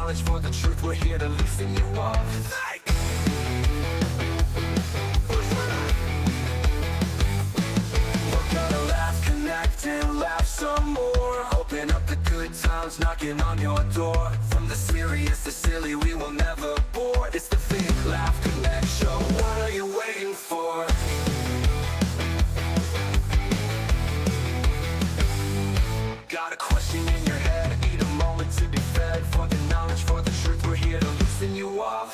knowledge, for the truth. We're here to loosen you up. We're gonna laugh, connect, and laugh some more. Open up the good times, knocking on your door. From the serious to silly, we will never bore. It's the Think, Laugh, Connect show. What are you waiting for? Got a question in your head, need a moment to be fed. For the knowledge, for the truth, we're here to loosen you up.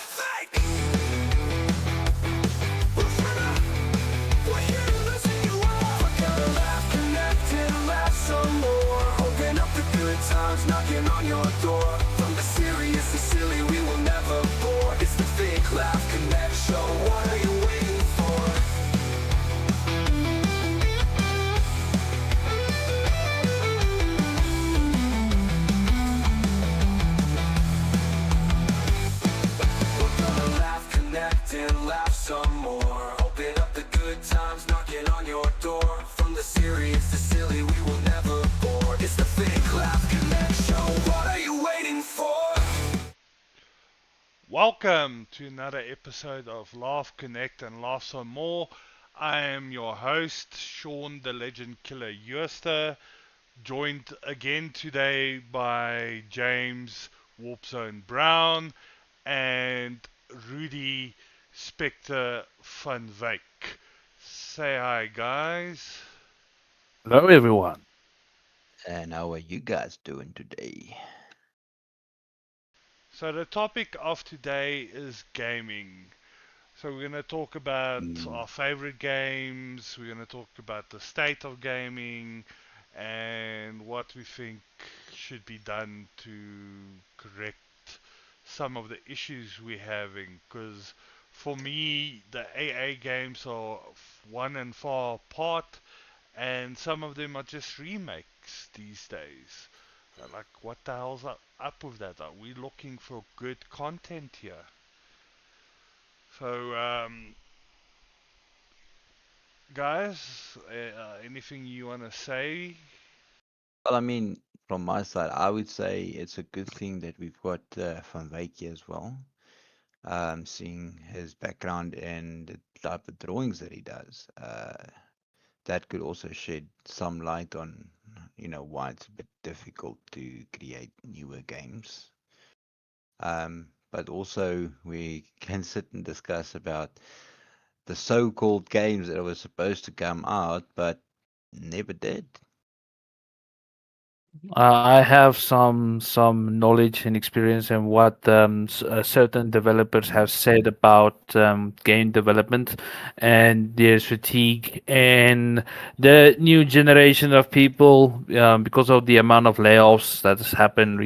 We're here to loosen you up. We're gonna laugh, connect, and laugh some more. Open up the good times, knocking on your door. From the serious to silly, we will never bore. It's the Think, Laugh, Connect show. What are you waiting for? We're gonna laugh, connect, and laugh some more. Open up the good times, knocking on your door. From the serious to silly, we will never bore. It's the Think, Laugh, Connect show. What are you waiting for? Welcome to another episode of Laugh, Connect, and Laugh Some More. I am your host, Sean the Legend Killer Euster, joined again today by James Warpzone Brown and Rudy Spectre van Wyk. Say hi, guys. Hello, everyone. And how are you guys doing today? So, the topic of today is gaming. So we're going to talk about Mm, our favorite games, we're going to talk about the state of gaming, and what we think should be done to correct some of the issues we're having. Because for me, the AA games are one and far apart, and some of them are just remakes these days. Like, what the hell's up with that? Are we looking for good content here? So, guys, anything you want to say? Well, I mean, from my side, I would say it's a good thing that we've got Van Wyk here as well. Seeing his background and the type of drawings that he does, that could also shed some light on, why it's a bit difficult to create newer games. But also we can sit and discuss about the so-called games that were supposed to come out but never did. I have some knowledge and experience in what certain developers have said about game development and their fatigue and the new generation of people because of the amount of layoffs that has happened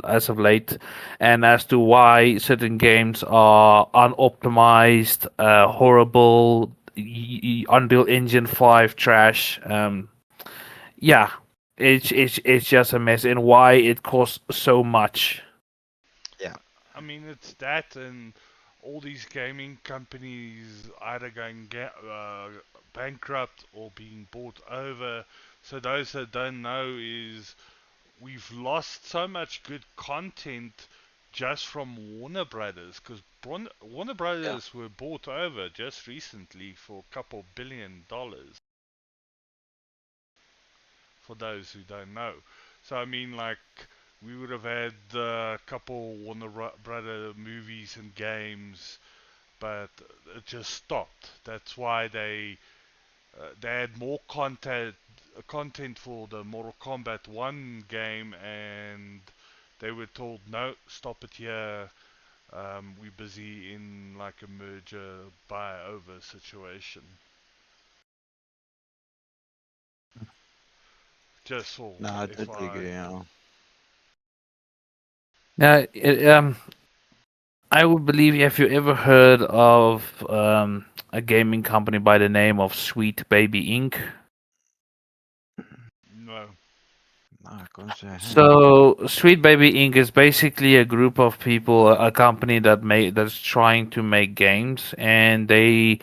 as of late, and as to why certain games are unoptimized, horrible, Unreal Engine 5 trash. Yeah, it's just a mess, and why it costs so much. Yeah. I mean, it's that, and all these gaming companies either going bankrupt or being bought over. So those that don't know is we've lost so much good content just from Warner Brothers, because Warner Yeah. Brothers were bought over just recently for a couple $1 billion, for those who don't know. So I mean, like, we would have had a couple Warner Brother movies and games, but it just stopped. That's why they had more content for the Mortal Kombat 1 game, and they were told no, stop it here. We're busy in like a merger buy over situation. Just for No, I totally FI. agree. Yeah. Now, I would believe, have you ever heard of a gaming company by the name of Sweet Baby Inc? No. No, I can't say I have. So, Sweet Baby Inc. is basically a group of people, a company that's trying to make games, and they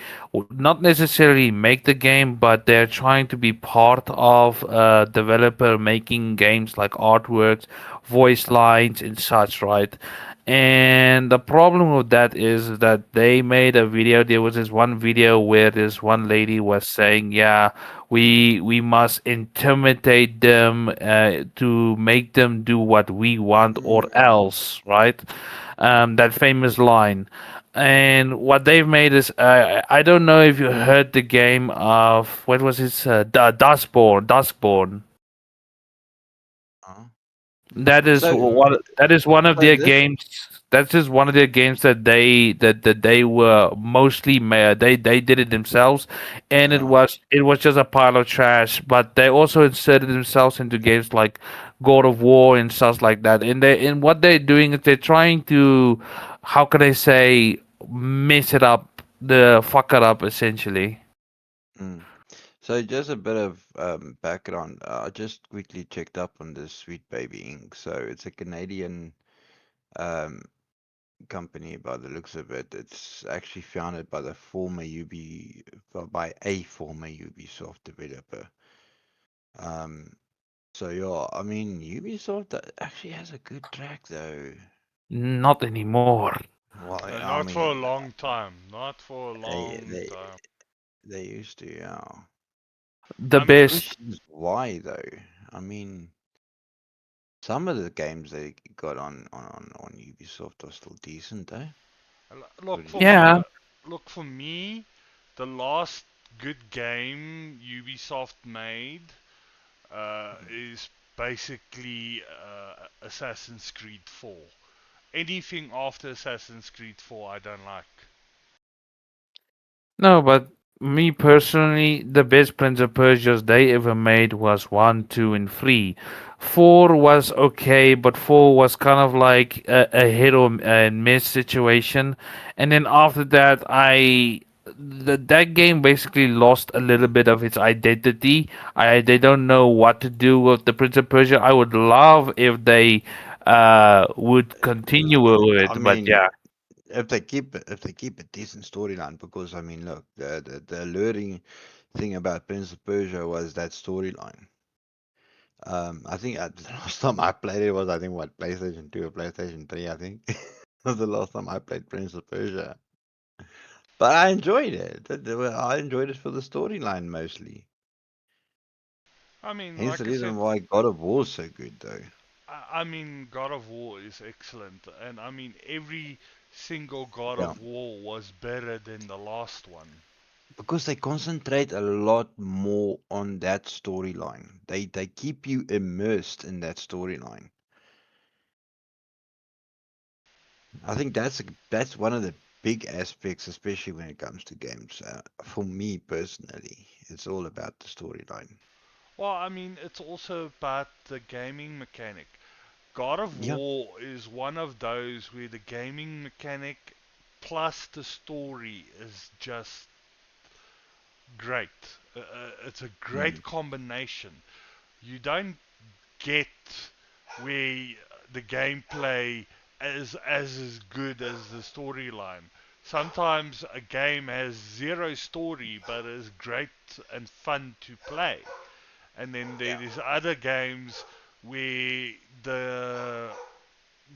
not necessarily make the game, but they're trying to be part of a developer making games like artworks voice lines and such, right? And the problem with that is that they made a video. There was this one video where this one lady was saying, "Yeah, we must intimidate them to make them do what we want, or else," right? That famous line. And what they've made is, I don't know if you heard the game of what was it, Duskborn. Uh, That is So, one. That is one of so their this, games. That's just one of their games that they were mostly made. They did it themselves, and yeah. it was just a pile of trash. But they also inserted themselves into games like God of War and stuff like that. And what they're doing is they're trying to, how can I say, mess it up, the fuck it up essentially. Mm. So just a bit of background. I just quickly checked up on this Sweet Baby Inc. So it's a Canadian um, company by the looks of it. It's actually founded by the former by a former Ubisoft developer. Um, so yeah, I mean Ubisoft actually has a good track though. Not anymore. Well, I Not for a mean long time. Not for a they long they time. they used to, yeah. The I The mean, best. question is why though? I mean, some of the games they got on Ubisoft are still decent, eh? What look do for you think? Yeah. look for me, the last good game Ubisoft made is basically Assassin's Creed 4. Anything after Assassin's Creed 4, I don't like. No, but me personally, the best Prince of Persias they ever made was 1, 2, and 3. 4 was okay, but 4 was kind of like a hit or miss situation. And then after that, that game basically lost a little bit of its identity. They don't know what to do with the Prince of Persia. I would love if they would continue with I it, but mean, yeah. if they keep a decent storyline, because I mean, look, the alluring thing about Prince of Persia was that storyline. I think the last time I played it was, I think, what, PlayStation 2 or PlayStation 3, I think. Was the last time I played Prince of Persia. But I enjoyed it. I enjoyed it for the storyline mostly. I mean, Hence the like I said, reason why God of War is so good, though. I mean, God of War is excellent, and I mean, every single God Yeah. of War was better than the last one. Because they concentrate a lot more on that storyline. They keep you immersed in that storyline. I think that's one of the big aspects, especially when it comes to games. For me personally, it's all about the storyline. Well, I mean, it's also about the gaming mechanic. God of Yeah. War is one of those where the gaming mechanic plus the story is just great. It's a Mm, great combination. You don't get where the gameplay is good as the storyline. Sometimes a game has zero story but is great and fun to play. And then yeah. there's other games where the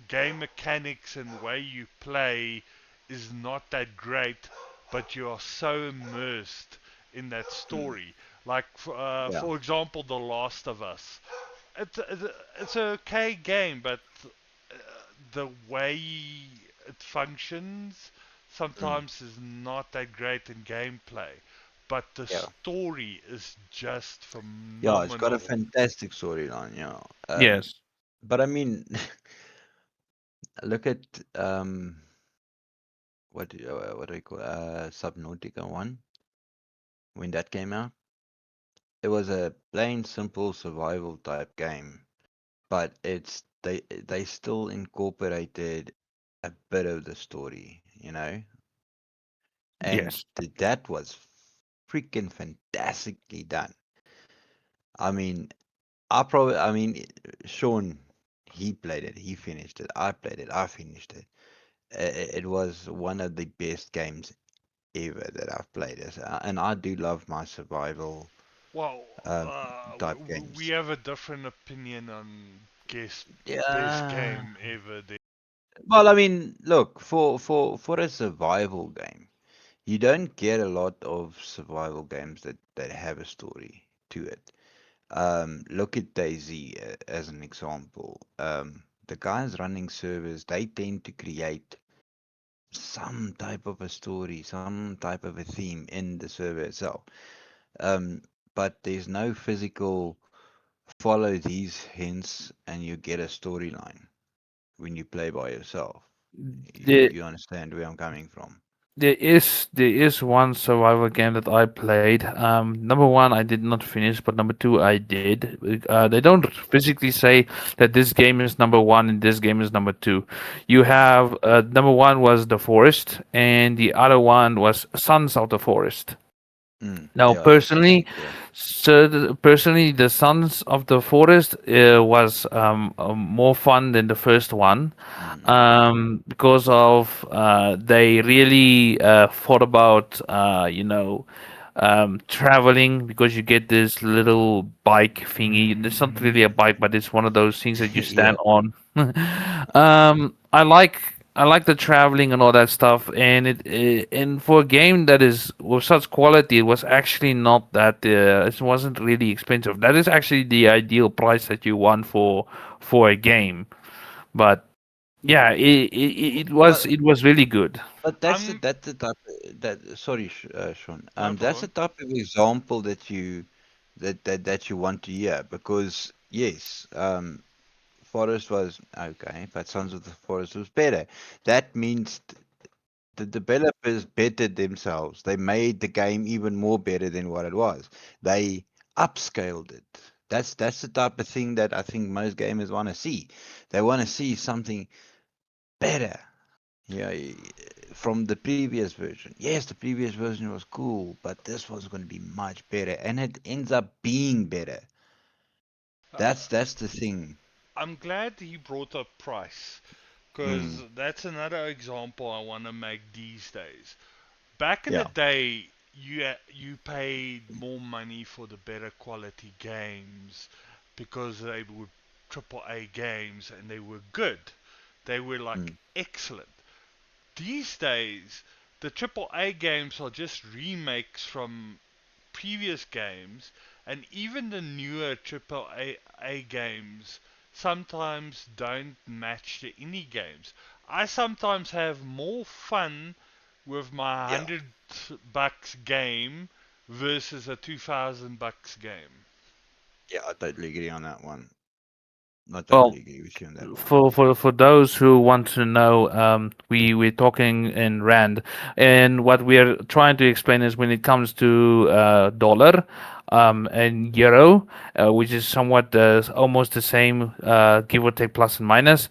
game mechanics and way you play is not that great, but you are so immersed in that Mm, story. Like, yeah. for example, The Last of Us. It's an okay game, but uh, the way it functions Mm, sometimes is not that great in gameplay. But the yeah. story is just Yeah, it's got a phenomenal. fantastic storyline, yeah. Yes. But I mean, look at what do you call Subnautica 1 when that came out. It was a plain simple survival type game, but they still incorporated a bit of the story, you know, and Yes. that was freaking fantastically done. I mean, I mean, Sean, he played it, he finished it. I played it, I finished it. It was one of the best games ever that I've played. And I do love my survival Well, um, type we games. have a different opinion on guess best Yeah. game ever. There. Well, I mean, look, for a survival game, you don't get a lot of survival games that have a story to it. Look at DayZ as an example. The guys running servers, they tend to create some type of a story, some type of a theme in the server itself. Um, but there's no physical follow these hints and you get a storyline when you play by yourself. The You understand where I'm coming from? there is one survival game that I played. Number one, I did not finish, but number two, I did. They don't physically say that this game is number one and this game is number two. You have number one was The Forest, and the other one was Sons of the Forest. Now, Yeah, that's personally, correct. Yeah. personally, the Sons of the Forest was more fun than the first one, because of they really thought about traveling, because you get this little bike thingy. It's not really a bike, but it's one of those things that you Yeah. stand on. I like the traveling and all that stuff, and and for a game that is with such quality, it was actually not that. It wasn't really expensive. That is actually the ideal price that you want for a game. But yeah, Well, it was really good. but I'm that's the type that sorry, Sean. no That's the problem. type of example that you want to hear because yes, Forest was okay, but Sons of the Forest was better. That means the developers bettered themselves. They made the game even more better than what it was. They upscaled it. That's the type of thing that I think most gamers want to see. They want to see something better. Yeah, from the previous version. Yes, the previous version was cool, but this one's going to be much better, and it ends up being better. Uh, That's the thing. I'm glad he brought up price, because Mm, that's another example I want to make these days. Back in the yeah. day, you paid more money for the better quality games because they were triple A games and they were good. They were like Mm, excellent. These days, the triple A games are just remakes from previous games, and even the newer triple A games sometimes don't match the indie games. I sometimes have more fun with my yeah. $100 game versus a $2,000 game. Yeah, I totally agree on that one. I Well, totally agree with you on that one. for those who want to know, we're talking in rand, and what we are trying to explain is when it comes to dollar, and euro, which is somewhat almost the same, give or take plus and minus.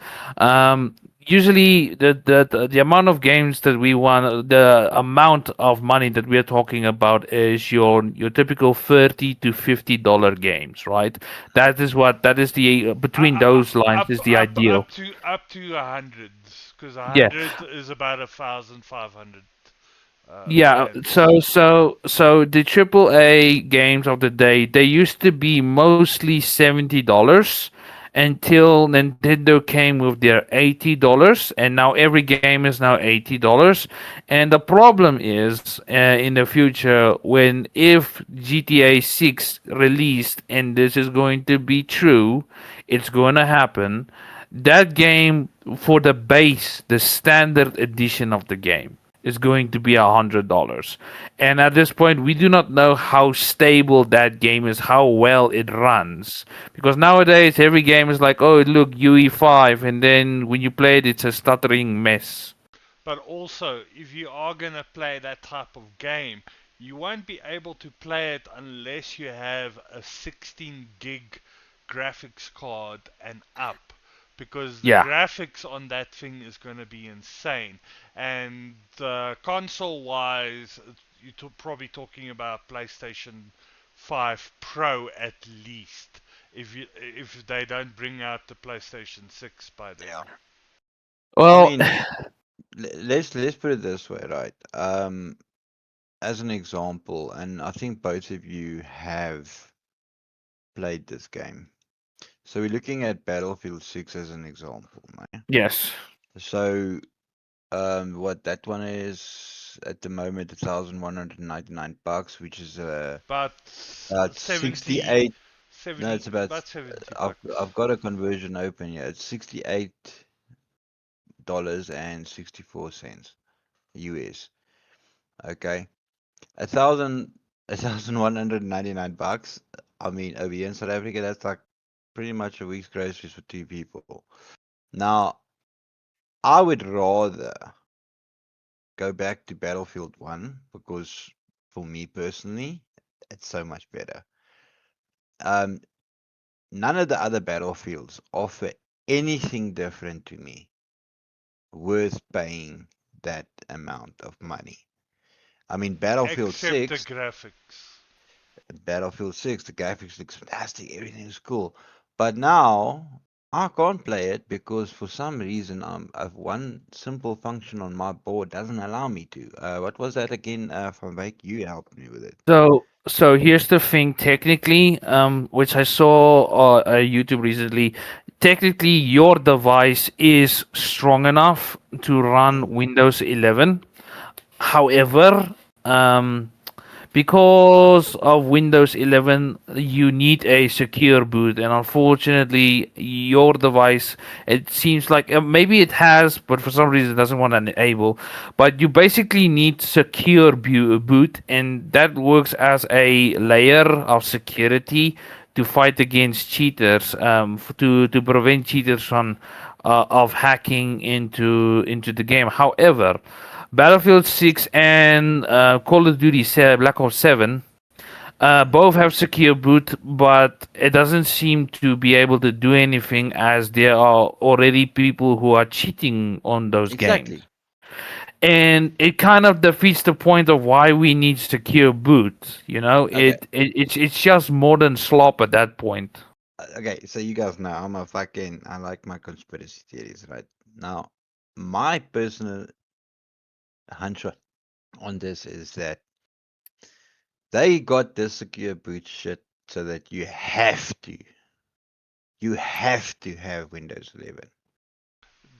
Usually, the amount of games that we want, the amount of money that we are talking about is your typical $30 to $50 games, right? That is the between those lines Up is the ideal. up to a hundreds, because a Yeah, hundred is about 1,500 yeah. rands. So the AAA games of the day, they used to be mostly $70 until Nintendo came with their $80, and now every game is now $80. And the problem is, in the future, when if GTA 6 released, and this is going to be true, it's going to happen. That game for the base, the standard edition of the game, is going to be $100. And at this point, we do not know how stable that game is, how well it runs. Because nowadays, every game is like, oh, look, UE5, and then when you play it, it's a stuttering mess. But also, if you are gonna play that type of game, you won't be able to play it unless you have a 16 gig graphics card and up, because the Yeah. graphics on that thing is gonna be insane. And console wise, you're probably talking about PlayStation 5 Pro at least. If they don't bring out the PlayStation 6 by then. Yeah. I Well, mean, let's put it this way, right? As an example, and I think both of you have played this game. So we're looking at Battlefield 6 as an example, right? Yes. So, what that one is at the moment, $1,199, which is But about 70, 68. No, 70, it's about. about 70 I've bucks. got a conversion open here. It's $68.64 US. Okay, a thousand, $1,199. I mean, over here in South Africa, that's like pretty much a week's groceries for two people. Now, I would rather go back to Battlefield 1 because for me personally, it's so much better. Um, none of the other Battlefields offer anything different to me worth paying that amount of money. I mean, Except the graphics. Battlefield 6, the graphics looks fantastic, everything is cool. But now I can't play it because for some reason I've one simple function on my board doesn't allow me to. What was that again, Van Wyk? You helped me with it. So here's the thing. Technically, which I saw on YouTube recently. Technically, your device is strong enough to run Windows 11. However, um, because of Windows 11, you need a secure boot, and unfortunately, your device, it seems like maybe it has, but for some reason, it doesn't want to enable. But you basically need secure boot, and that works as a layer of security to fight against cheaters, to prevent cheaters from of hacking into the game. However, Battlefield 6 and Call of Duty Black Ops 7 both have secure boot, but it doesn't seem to be able to do anything as there are already people who are cheating on those games. Exactly. And it kind of defeats the point of why we need secure boot. You know, Okay. it's just modern slop at that point. Okay, so you guys know I like my conspiracy theories, right? Now, my personal hunch on this is that they got this secure boot shit so that you have to have Windows 11.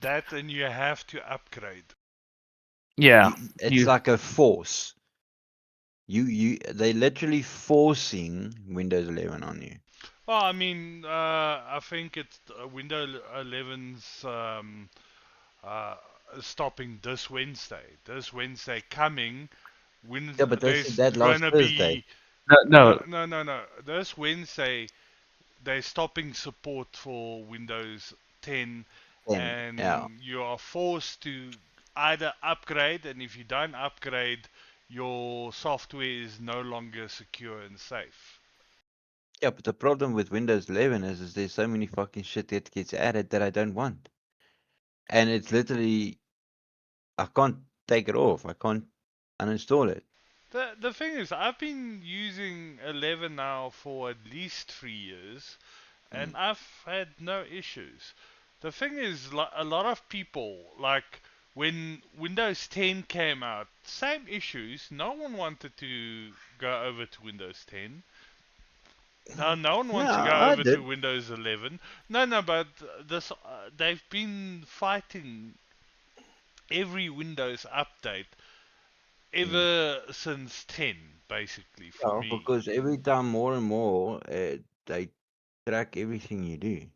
That and you have to upgrade. Yeah, It's you like a force. They literally forcing Windows 11 on you. Well, I mean, I think it's Windows 11's uh, stopping this Wednesday. This Wednesday coming, when Yeah, but they said there's that last gonna Thursday. be no. no. This Wednesday they're stopping support for Windows 10, Then yeah. and you are forced to either upgrade, and if you don't upgrade, your software is no longer secure and safe. Yeah, but the problem with Windows 11 is there's so many fucking shit that gets added that I don't want. And it's literally, I can't take it off. I can't uninstall it. The thing is, I've been using 11 now for at least 3 years, Mm. and I've had no issues. The thing is, a lot of people, like when Windows 10 came out, same issues. No one wanted to go over to Windows 10. No, no one wants to Yeah, go I over to did. Windows 11. No, but this they've been fighting every Windows update Mm. ever since 10, basically, for Yeah, me. because every time more and more, they track everything you do.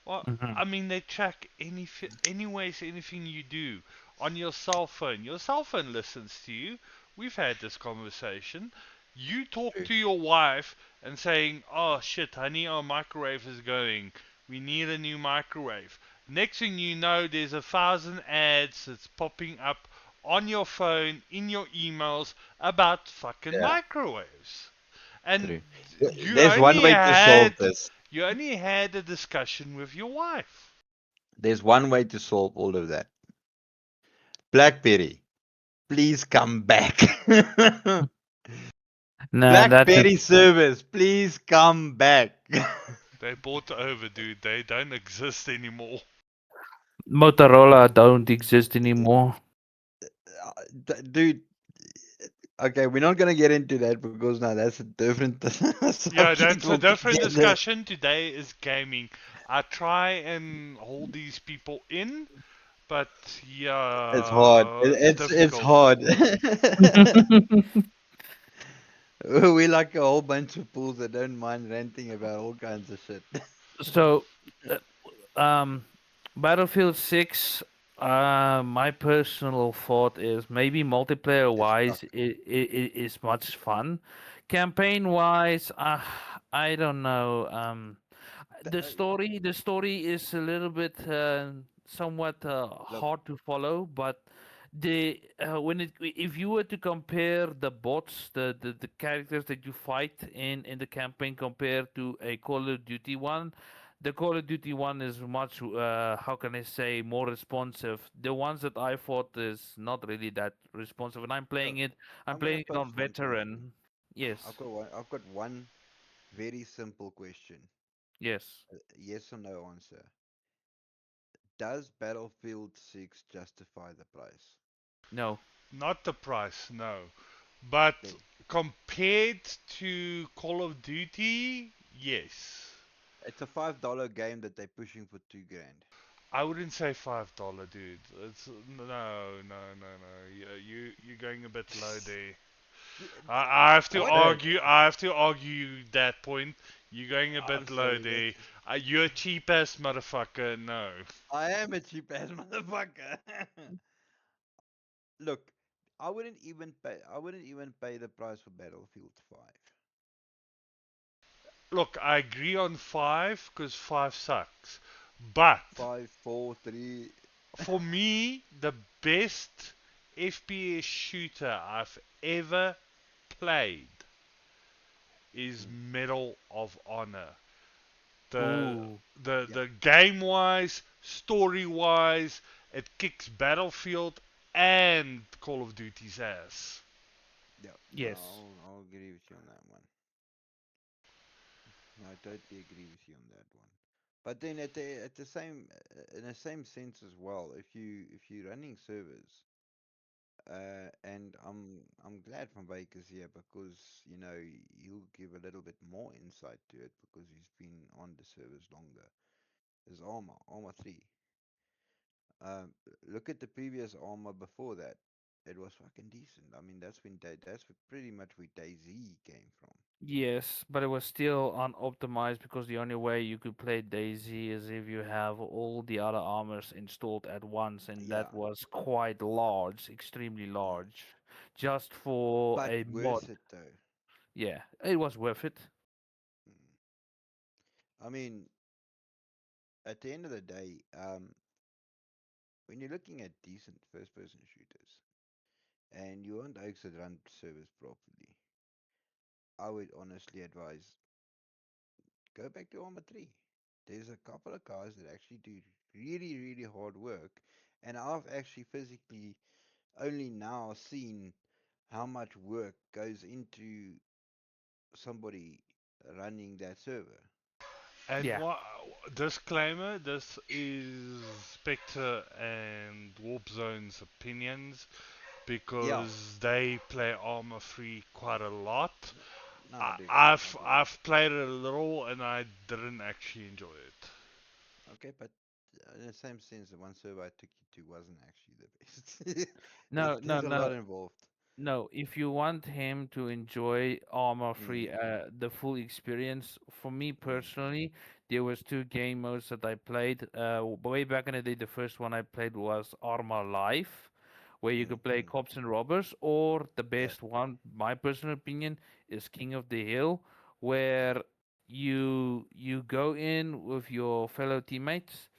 Well, Mhm. I mean, they track anyways, anything you do on your cell phone. Your cell phone listens to you. We've had this conversation. You talk True. to your wife and saying, "Oh shit, honey, our microwave is going. We need a new microwave." Next thing you know, there's 1,000 ads that's popping up on your phone, in your emails about fucking Yeah, microwaves. And true. you There's one only way to solve had this. you only had a discussion with your wife. There's one way to solve all of that. BlackBerry, please come back. No, that's BlackBerry service, please come back. They bought over, dude. They don't exist anymore. Motorola don't exist anymore. Dude, Okay, we're not gonna get into that because now that's a different Yeah, subject that's a different altogether. discussion. Today is gaming. I try and hold these people in, but It's hard. yeah, it's It's difficult. hard. We like a whole bunch of fools that don't mind ranting about all kinds of shit. So, um, Battlefield 6, my personal thought is maybe multiplayer It's wise, stuck. it is much fun. Campaign wise, I don't know. The story is a little bit somewhat Look, hard to follow, but the when it if you were to compare the bots, the characters that you fight in the campaign compared to a Call of Duty one, the Call of Duty one is much how can I say, more responsive. The ones that I fought is not really that responsive, and look, I'm I'm gonna playing it on pose one question. veteran. Yes, I've got one very simple question. yes, Yes or no answer. Does Battlefield 6 justify the price? no. Not the price, no. But Okay. compared to Call of Duty, yes. It's a $5 game that they're pushing for 2 grand. I wouldn't say $5, dude. It's no. You're going a bit low there. I have to Okay. argue. I have to argue that point. You're going a I'm bit low sorry, there. that's You're a cheap ass motherfucker. No. I am a cheap ass motherfucker. Look, I wouldn't even pay the price for Battlefield 5. Look, I agree on five because five sucks. But 5, 4, 3. for me, the best FPS shooter I've ever played is Medal of Honor. The Ooh. Yeah, the game wise, story wise, it kicks Battlefield and Call of Duty's ass. yeah. No, Yes. I'll agree with you on that one. No, I totally agree with you on that one. But then at the same in the same sense as well, if you're running servers, and I'm glad from Baker's here because he'll give a little bit more insight to it because he's been on the servers longer. Is Arma 3. Um, Look at the previous Arma before that. It was fucking decent. I mean, that's pretty much where DayZ came from. Yes, but it was still unoptimized because the only way you could play Daisy is if you have all the other armors installed at once, and Yeah, that was quite large, extremely mm, large, just for but a worth mod. it though. Yeah, it was worth it. Mm. I mean, at the end of the day, when you're looking at decent first-person shooters and you want folks that run servers properly, I would honestly advise go back to Arma 3. There's a couple of guys that actually do really, really hard work, and I've actually physically only now seen how much work goes into somebody running that server. And Yeah. what disclaimer: this is Spectre and Warp Zone's opinions Yeah, because they play Arma 3 quite a lot. no, I do. I do. I've played it a little and I didn't actually enjoy it. Okay, but in the same sense, the one server I took you to wasn't actually the best. No, no, There's a lot no. involved. No, if you want him to enjoy Armor Free, Mm, the full experience, for me mm, personally, there was two game modes that I played. Way back in the day, the first one I played was Arma Life, where you mm, could play mm. cops and robbers, or the Yeah, best one, my personal opinion, is King of the Hill, where you go in with your fellow teammates.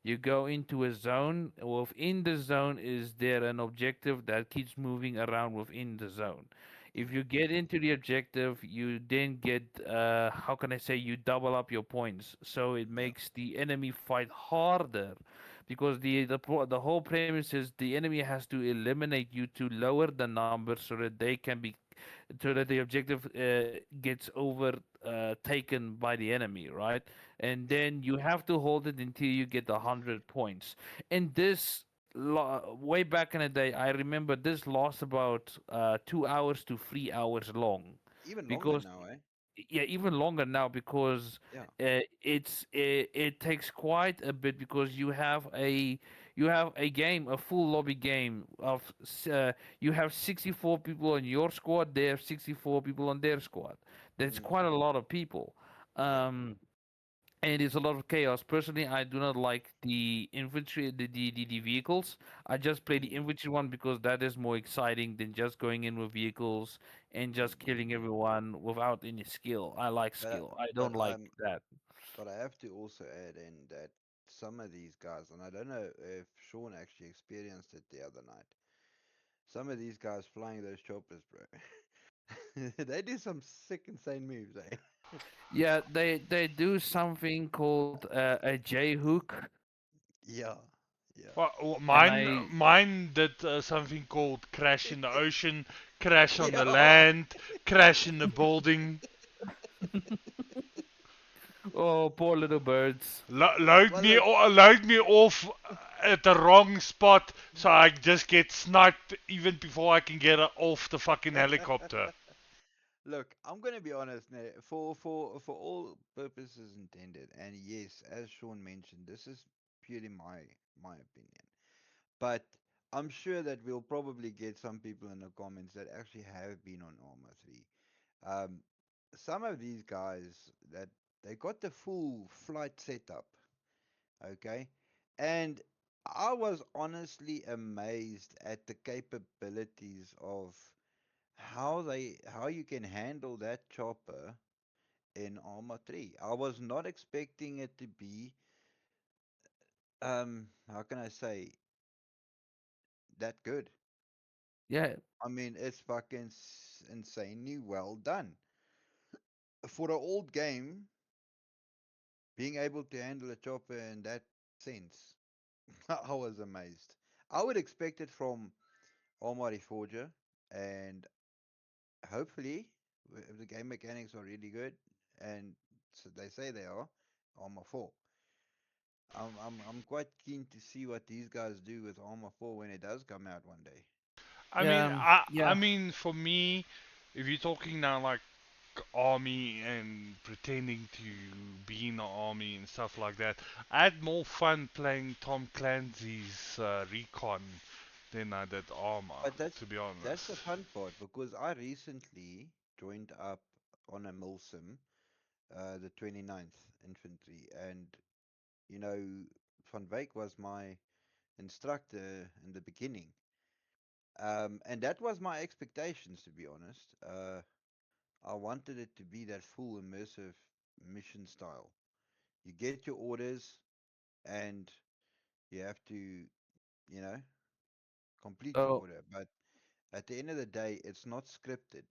You go into a zone. Within the zone, is there an objective that keeps moving around within the zone? If you get into the objective, you then get, how can I say, you double up your points. So it yeah, makes the enemy fight harder because the whole premise is the enemy has to eliminate you to lower the numbers so that they can be so that the objective gets taken by the enemy, right? And yeah. then you have to hold it until you get 100 points. And this way back in the day, I remember this lost about 2 hours to 3 hours long, Even longer because now, eh? yeah, even longer now, because Yeah. it takes quite a bit, because you have a game, a full lobby game of you have 64 people on your squad, they have 64 people on their squad. That's Mm, quite a lot of people. yeah. Um, and it's a lot of chaos. Personally, I do not like the infantry, the vehicles. I just play the Mm, infantry one because that is more exciting than just going in with vehicles and mm, just killing everyone without any skill. I like but skill. I but don't like that. but I have to also add in that some of these guys, and I don't know if Sean actually experienced it the other night. Some of these guys flying those choppers, bro. They do some sick, insane moves, eh? Yeah, they do something called a J hook, Yeah, yeah. Well, and mine did something called crash in the ocean, crash on the Yeah. land, crash in the building, oh, poor little birds. load Well, me look, load me off at the wrong spot, so I just get sniped even before I can get off the fucking helicopter. look. I'm gonna be honest, now, for all purposes intended, and yes, as Sean mentioned, this is purely my opinion. But I'm sure that we'll probably get some people in the comments that actually have been on Arma 3. Um, some of these guys that they got the full flight setup, okay? And I was honestly amazed at the capabilities of how you can handle that chopper in Arma 3. I was not expecting it to be how can I say that good. Yeah, I mean, it's fucking insanely well done. For an old game, being able to handle a chopper in that sense, I was amazed. I would expect it from Almighty Forger, and hopefully, if the game mechanics are really good, and so they say they are, Arma 4. I'm quite keen to see what these guys do with Arma 4 when it does come out one day. I yeah. mean, for me, if you're talking now like army and pretending to be in the army and stuff like that, I had more fun playing Tom Clancy's Recon than I did Arma, But to be that's the honest. fun part because I recently joined up on a Milsim, the 29th Infantry, and you know, Van Wyk was my instructor in the beginning. And that was my expectations, to be honest. I wanted it to be that full immersive mission style. You get your orders and you have to, you know, complete your Oh, order. But at the end of the day, it's not scripted.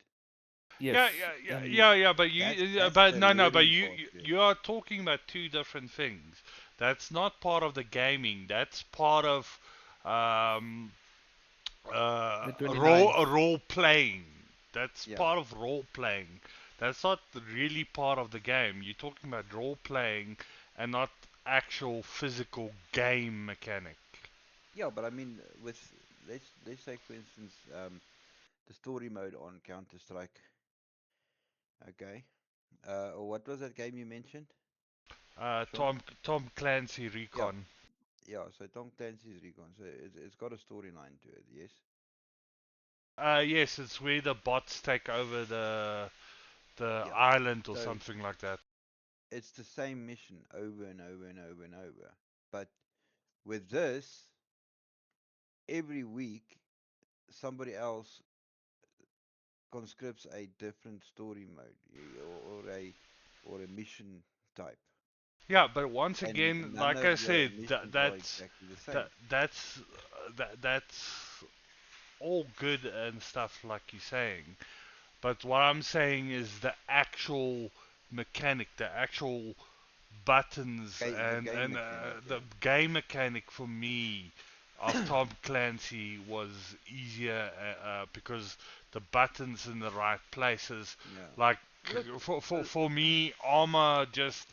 Yeah, yes, yeah, yeah, and yeah, yeah. But That's but the no, but learning part of it. you are talking about two different things. That's not part of the gaming. That's part of um, the 29th. role playing. That's Yeah. part of role playing. That's not really part of the game. You're talking about role playing and not actual physical game mechanic. Yeah, but I mean, with let's say for instance, the story mode on Counter Strike. Okay. Or what was that game you mentioned, Sean? Tom Clancy Yeah, Recon. yeah. So Tom Clancy's Recon. So it's got a storyline to it. Yes. Yes, it's where the bots take over the Yeah. island or So something like that. it's the same mission over and over and over and over. But with this, every week somebody else conscripts a different story mode or a mission type, Yeah, but once and again, none like I of the said, missions are exactly the same. that's all good and stuff like you're saying. But what I'm saying is the actual mechanic, the actual buttons The and game mechanic, the yeah. game mechanic for me of Tom Clancy was easier because the buttons in the right places. Yeah. Like Look, uh, for me, Armor just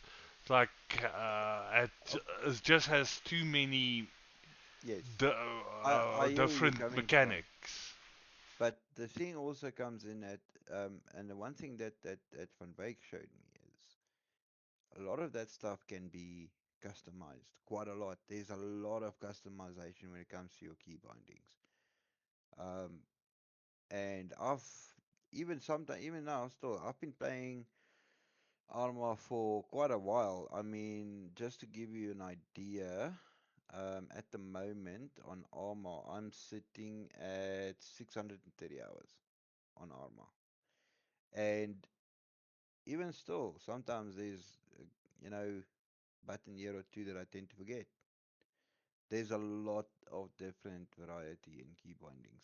like it just has too many. Yes, the I hear where you're different coming from. mechanics. But the thing also comes in at, and the one thing that Van Wyk showed me is a lot of that stuff can be customized quite a lot. There's a lot of customization when it comes to your key bindings. Um, and I've even sometimes, even now, still, I've been playing Arma for quite a while. I mean, just to give you an idea, at the moment on Arma, I'm sitting at 630 hours on Arma. And even still, sometimes there's, you know, button year or two that I tend to forget. There's a lot of different variety in key bindings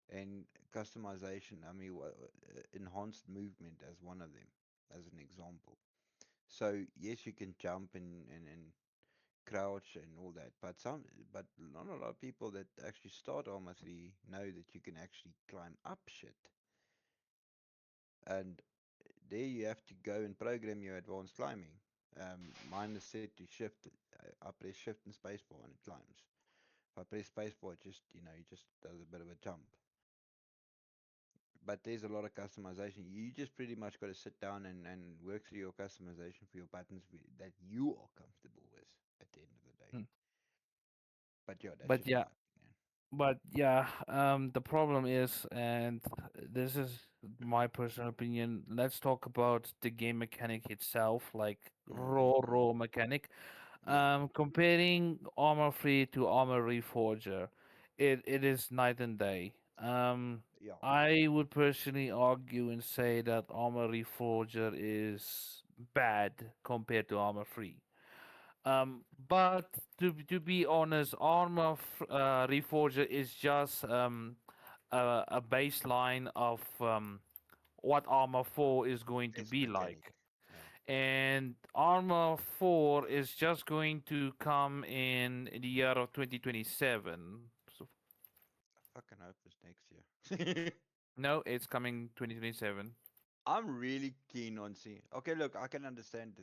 and customization. I mean, enhanced movement as one of them, as an example. So yes, you can jump and crouch and all that, but not a lot of people that actually start Arma 3 know that you can actually climb up shit. And there you have to go and program your advanced climbing. Mine is set to shift. I press shift and spacebar and it climbs. If I press spacebar, it just it just does a bit of a jump. But there's a lot of customization. You just pretty much got to sit down and work through your customization for your buttons that you are comfortable with at the end of the day. Mm. But yeah, that's But just yeah, my opinion. the problem is, and this is my personal opinion. Let's talk about the game mechanic itself, like raw Mm. mechanic. Yeah, Comparing Armor Free to Armor Reforger, it is night and day. yeah, I would personally argue and say that Armor Reforger is bad compared to Armor Free. But to be honest, Reforger is just a baseline of what Armor 4 is going to best be mechanic. like. Yeah, And Armor 4 is just going to come in the year of 2027. So, I fucking hope it's next year. no, it's coming 2027. I'm really keen on seeing. Okay, look, I can understand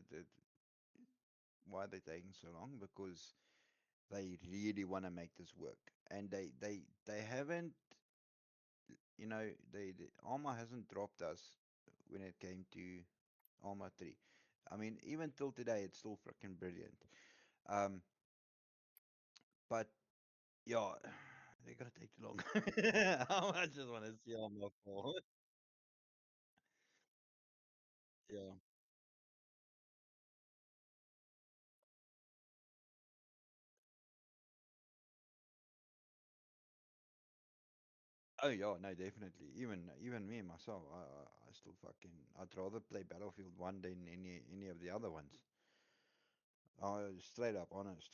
why they're taking so long because they really want to make this work, and they haven't, the Alma hasn't dropped us when it came to Alma 3. I mean, even till today, it's still freaking brilliant. Um, but yeah, they're gonna take too long. I just want to see Alma 4. Yeah. Oh yeah, no, definitely. Even me myself, I still fucking. I'd rather play Battlefield 1 than any of the other ones. Straight up honest.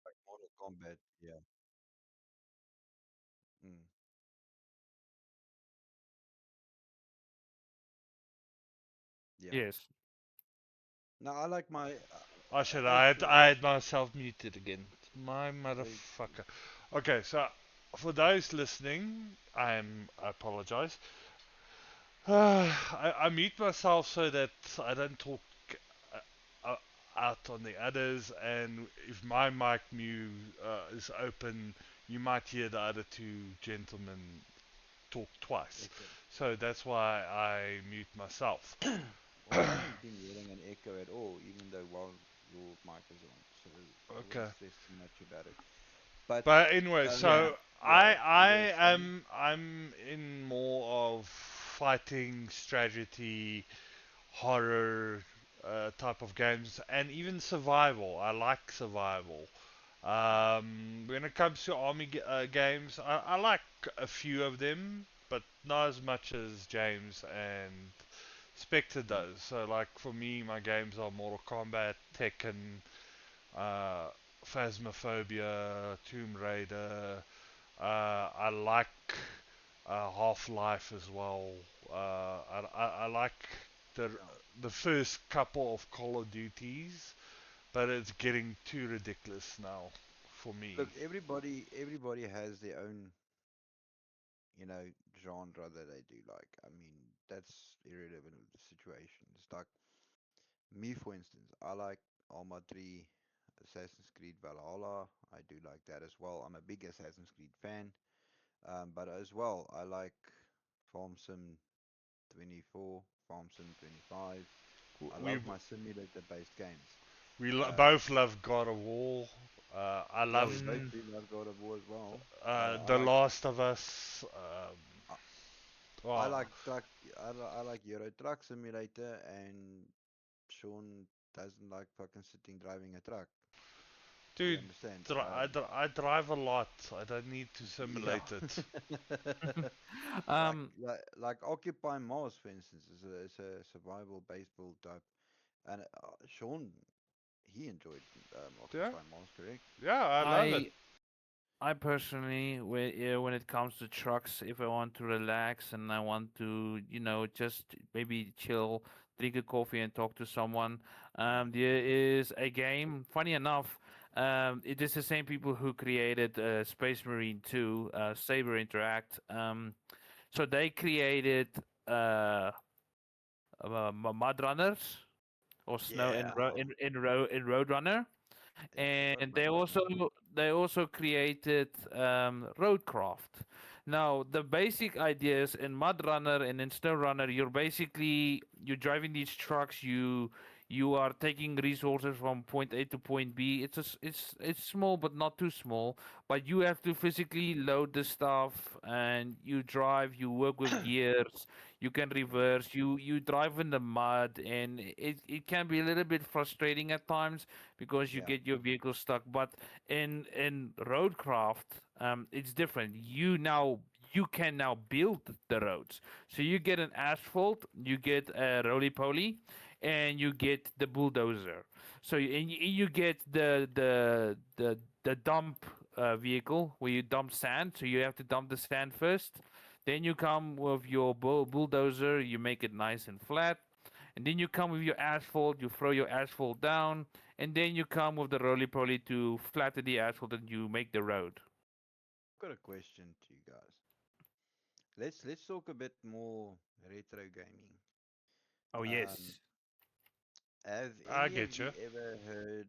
Like Mortal Kombat. Yeah. Mm, yeah. Yes. No, I like my. Oh shit, That's I had myself muted again. My very. motherfucker. Okay, so for those listening, I apologize. I mute myself so that I don't talk uh, uh, out on the others, and if my mic is open, you might hear the other two gentlemen talk twice. Echo. So that's why I mute myself. Well, I haven't been hearing an echo at all, even though while your mic is on, so I wouldn't Okay. stress too much about it. But But anyway, Yeah. so yeah, you were saying. I'm in more of fighting strategy, horror type of games, and even survival. I like survival. When it comes to games, I like a few of them, but not as much as James and Spectre Mm, does. So, like for me, my games are Mortal Kombat, Tekken, uh, Phasmophobia, Tomb Raider. I like Half Life as well. I like the yeah. the first couple of Call of Duties, but it's getting too ridiculous now for me. Look, everybody has their own, you know, genre that they do like. I mean, that's irrelevant of the situation. It's like me, for instance. I like Arma 3, Assassin's Creed Valhalla. I do like that as well. I'm a big Assassin's Creed fan. But as well, I like Farm Sim 24, Farm Sim 25. I We love my simulator-based games. both love God of War. I Yeah, we love both Mm, do love God of War as well. I The like Last of Us. I, I Oh, like truck. I like Euro Truck Simulator, and Sean doesn't like fucking sitting driving a truck. You dude, understand? I drive a lot. I don't need to Yeah. simulate it. like, um, like Occupy Mars, for instance, is a survival based build type, and Sean he enjoyed Yeah, Occupy Mars, correct? yeah, I love it. I I personally, when it comes to trucks, if I want to relax and I want to, just maybe chill, drink a coffee and talk to someone, there is a game. Funny enough, it is the same people who created Space Marine 2, Saber Interact. So they created uh, Mud Runners or Snow Yeah. in Roadrunner, Yeah, not and Mud Runner. they also created Roadcraft. Now the basic ideas in Mud Runner and in Snow Runner, you're driving these trucks. You are taking resources from point A to point B. It's small but not too small. But you have to physically load the stuff and you drive. You work with gears. You can reverse. You drive in the mud, and it can be a little bit frustrating at times because you Yeah. get your vehicle stuck. But in roadcraft, it's different. You can now build the roads. So you get an asphalt, you get a roly poly, and you get the bulldozer. So you get the dump vehicle where you dump sand. So you have to dump the sand first. Then you come with your bulldozer. You make it nice and flat. And then you come with your asphalt. You throw your asphalt down, and then you come with the roly poly to flatten the asphalt and you make the road. Got a question to you guys. Let's talk a bit more retro gaming. Oh Um, yes. have I any of get you you. ever heard?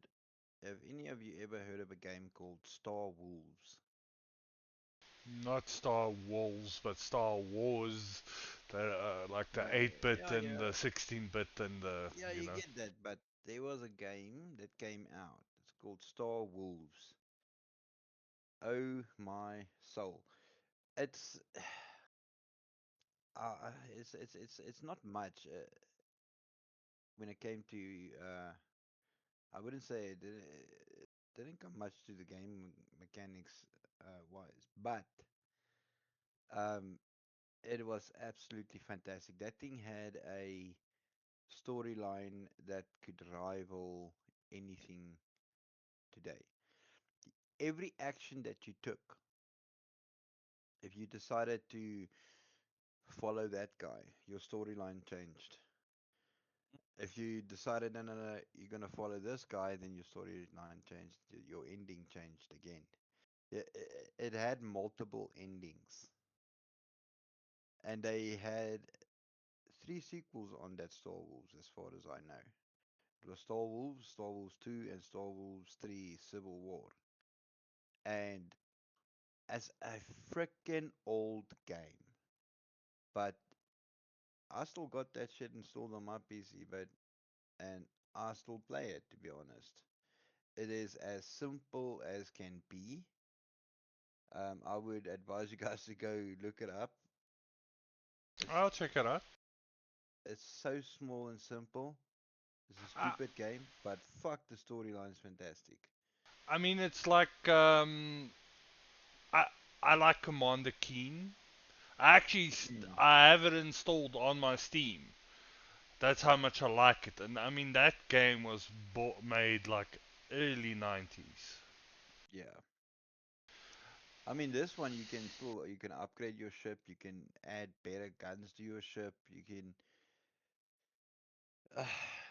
Have any of you ever heard of a game called Star Wolves? Not Star Wars, but Star Wars. Like the No, 8-bit yeah, and yeah, the 16-bit and the, yeah. you You know. get that, but there was a game that came out. It's called Star Wolves. Oh my soul! It's it's not much when it came to I wouldn't say it didn't come much to the game mechanics wise, but um, it was absolutely fantastic. That thing had a storyline that could rival anything today. Every action that you took, if you decided to follow that guy, your storyline changed. If you decided, no, no, no, you're gonna follow this guy, then your storyline changed, your ending changed again. It had multiple endings, and they had three sequels on that Star Wars, as far as I know. It was Star Wars 2, and Star Wars 3 Civil War. And as a freaking old game, but I still got that shit installed on my PC, but and I still play it, to be honest. It is as simple as can be. I would advise you guys to go look it up. It's I'll check it out. it's so small and simple. It's a I, stupid game, but fuck, the storyline's fantastic. I mean, it's like I I like Commander Keen. Mm. I have it installed on my Steam. That's how much I like it. And I mean, that game was made like early 90s. Yeah. I mean, this one you can upgrade your ship, you can add better guns to your ship, you can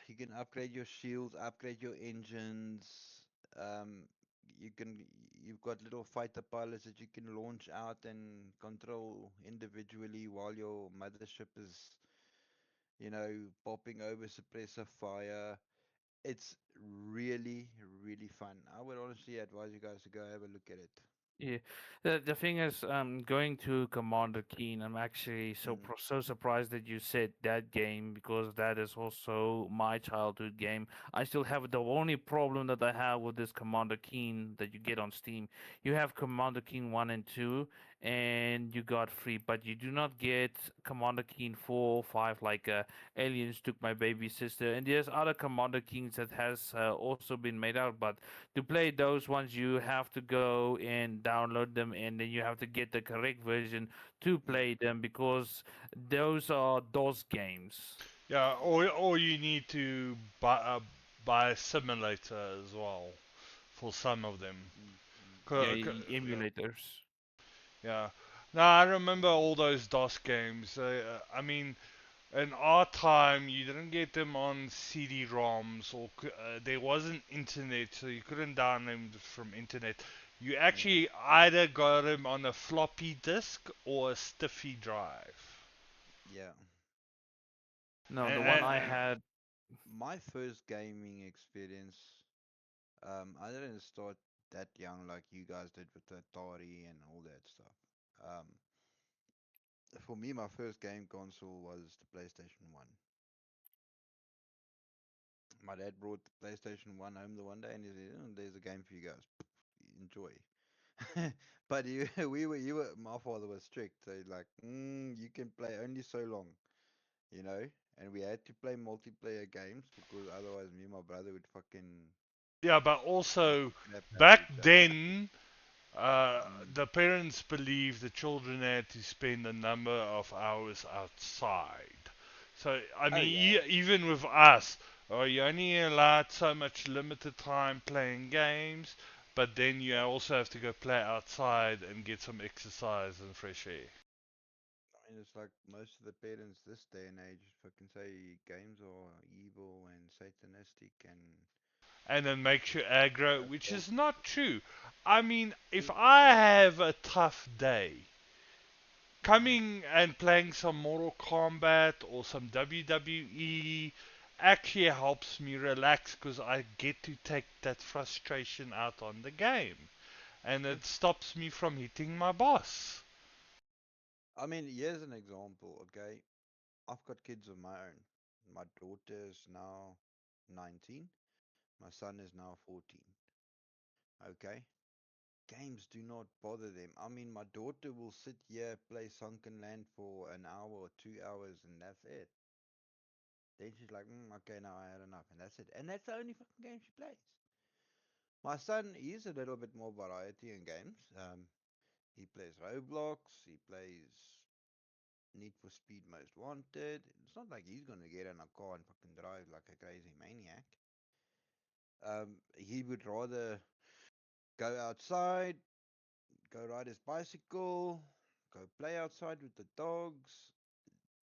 You can upgrade your shields, upgrade your engines. Um, you've got little fighter pilots that you can launch out and control individually while your mothership is, popping over suppressor fire. It's really, really fun. I would honestly advise you guys to go have a look at it. Yeah, the thing is, going to Commander Keen, I'm actually Mm, so surprised that you said that game because that is also my childhood game. I still have the only problem that I have with this Commander Keen that you get on Steam. You have Commander Keen 1 and 2, and you got free, but you do not get Commander Keen 4 or 5 like Aliens Took My Baby Sister. And there's other Commander Keens that has also been made out, but to play those ones you have to go and download them and then you have to get the correct version to mm. play them because those are DOS games. Yeah, or you need to buy a simulator as well for some of them. Mm, mm, Yeah, Yeah, emulators. yeah. No, I remember all those DOS games. I mean, in our time, you didn't get them on CD-ROMs, or there wasn't internet, so you couldn't download them from internet. You mm. actually either got them on a floppy disk or a stiffy drive. Yeah. No, the one I And had. My first gaming experience, I didn't start that young like you guys did with the Atari and all that stuff. Um, for me, my first game console was the PlayStation 1. My dad brought the PlayStation 1 home the one day and he said, "Oh, there's a game for you guys. Enjoy." But my father was strict. So he's like, you can play only so long, you know? And we had to play multiplayer games because otherwise me and my brother would fucking yeah, but also crap out back each other. then, Mm, the parents believed the children had to spend a number of hours outside. So, I oh mean, yeah. even with us, you're only allowed so much limited time playing games, but then you also have to go play outside and get some exercise and fresh air. I mean, it's like most of the parents this day and age fucking say games are evil and satanistic and And then makes you aggro, which occult. is not true. I mean, if It's I okay. have a tough day, Mm. coming and playing some Mortal Kombat or some WWE actually helps me relax because I get to take that frustration out on the game. And True. it stops me from hitting my boss. I mean, here's an example, okay? I've got kids of my own. My daughter is now 19. My son is now 14. Okay? Games do not bother them. I mean, my daughter will sit here, play Sunken Land for an hour or 2 hours, and that's it. Then she's like, okay, now I had enough, and that's it. And that's the only fucking game she plays. My son, he's a little bit more variety in games. He plays Roblox, he plays Need for Speed Most Wanted. It's not like he's gonna get in a car and fucking drive like a crazy maniac. He would rather go outside, go ride his bicycle, go play outside with the dogs,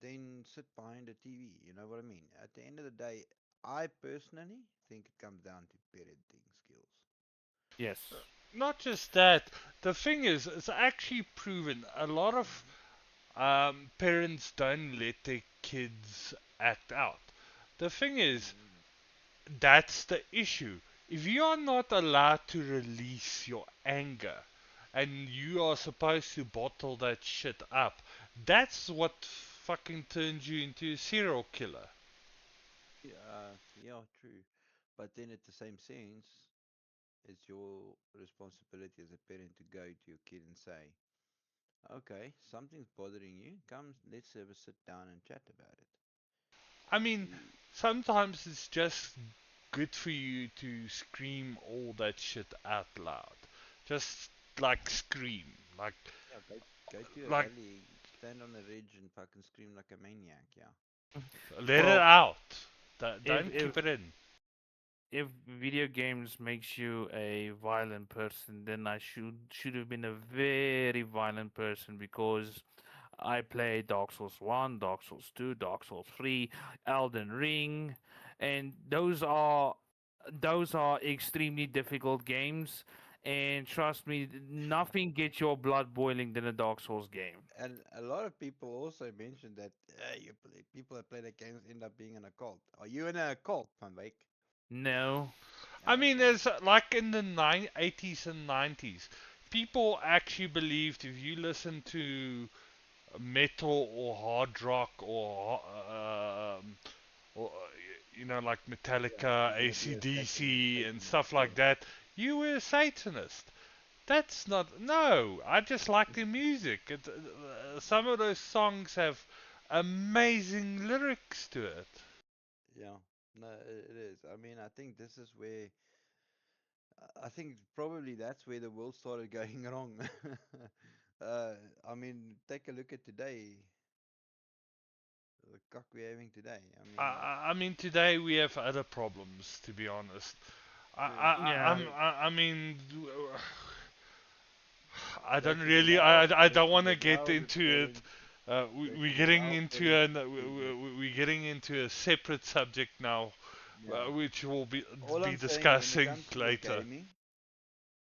than sit behind a TV. You know what I mean? At the end of the day, I personally think it comes down to parenting skills. Yes. Not just that, the thing is, it's actually proven a lot of parents don't let their kids act out. The thing is, Mm. that's the issue. If you are not allowed to release your anger and you are supposed to bottle that shit up, that's what fucking turns you into a serial killer. Yeah, true. But then at the same sense, it's your responsibility as a parent to go to your kid and say, okay, something's bothering you. Come, let's have a sit down and chat about it. I mean, You, sometimes it's just good for you to scream all that shit out loud. Just like scream. yeah, go to a Like valley, stand on a ridge and fucking scream like a maniac, yeah. let it Well, out. if Don't if keep it in. if video games makes you a violent person, then I should have been a very violent person because I play Dark Souls 1, Dark Souls 2, Dark Souls 3, Elden Ring, and those are extremely difficult games. And trust me, nothing gets your blood boiling than a Dark Souls game. And a lot of people also mentioned that people that play the games end up being in a cult. Are you in a cult, Van Wyk? No, I Yeah, mean, okay. there's like in the 80s and 90s, people actually believed if you listen to metal or hard rock or like Yeah, Metallica, you're gonna be a AC/DC, and Satanist. stuff Yeah. like that, you were a Satanist. That's not. No, I just like the music. Some of those songs have amazing lyrics to it. Yeah. No, it is. I mean, I think this is where I think probably that's where the world started going wrong. I mean, take a look at today, the cock we're having today. I mean, I mean, today we have other problems, to be honest. true. yeah, I mean, I don't That we really, now, I that, don't want to that get now the into it. parents, that We're that getting our into parents do this. we're getting into a separate subject now, Yeah. which we'll All be I'm saying when it discussing comes to the later. gaming,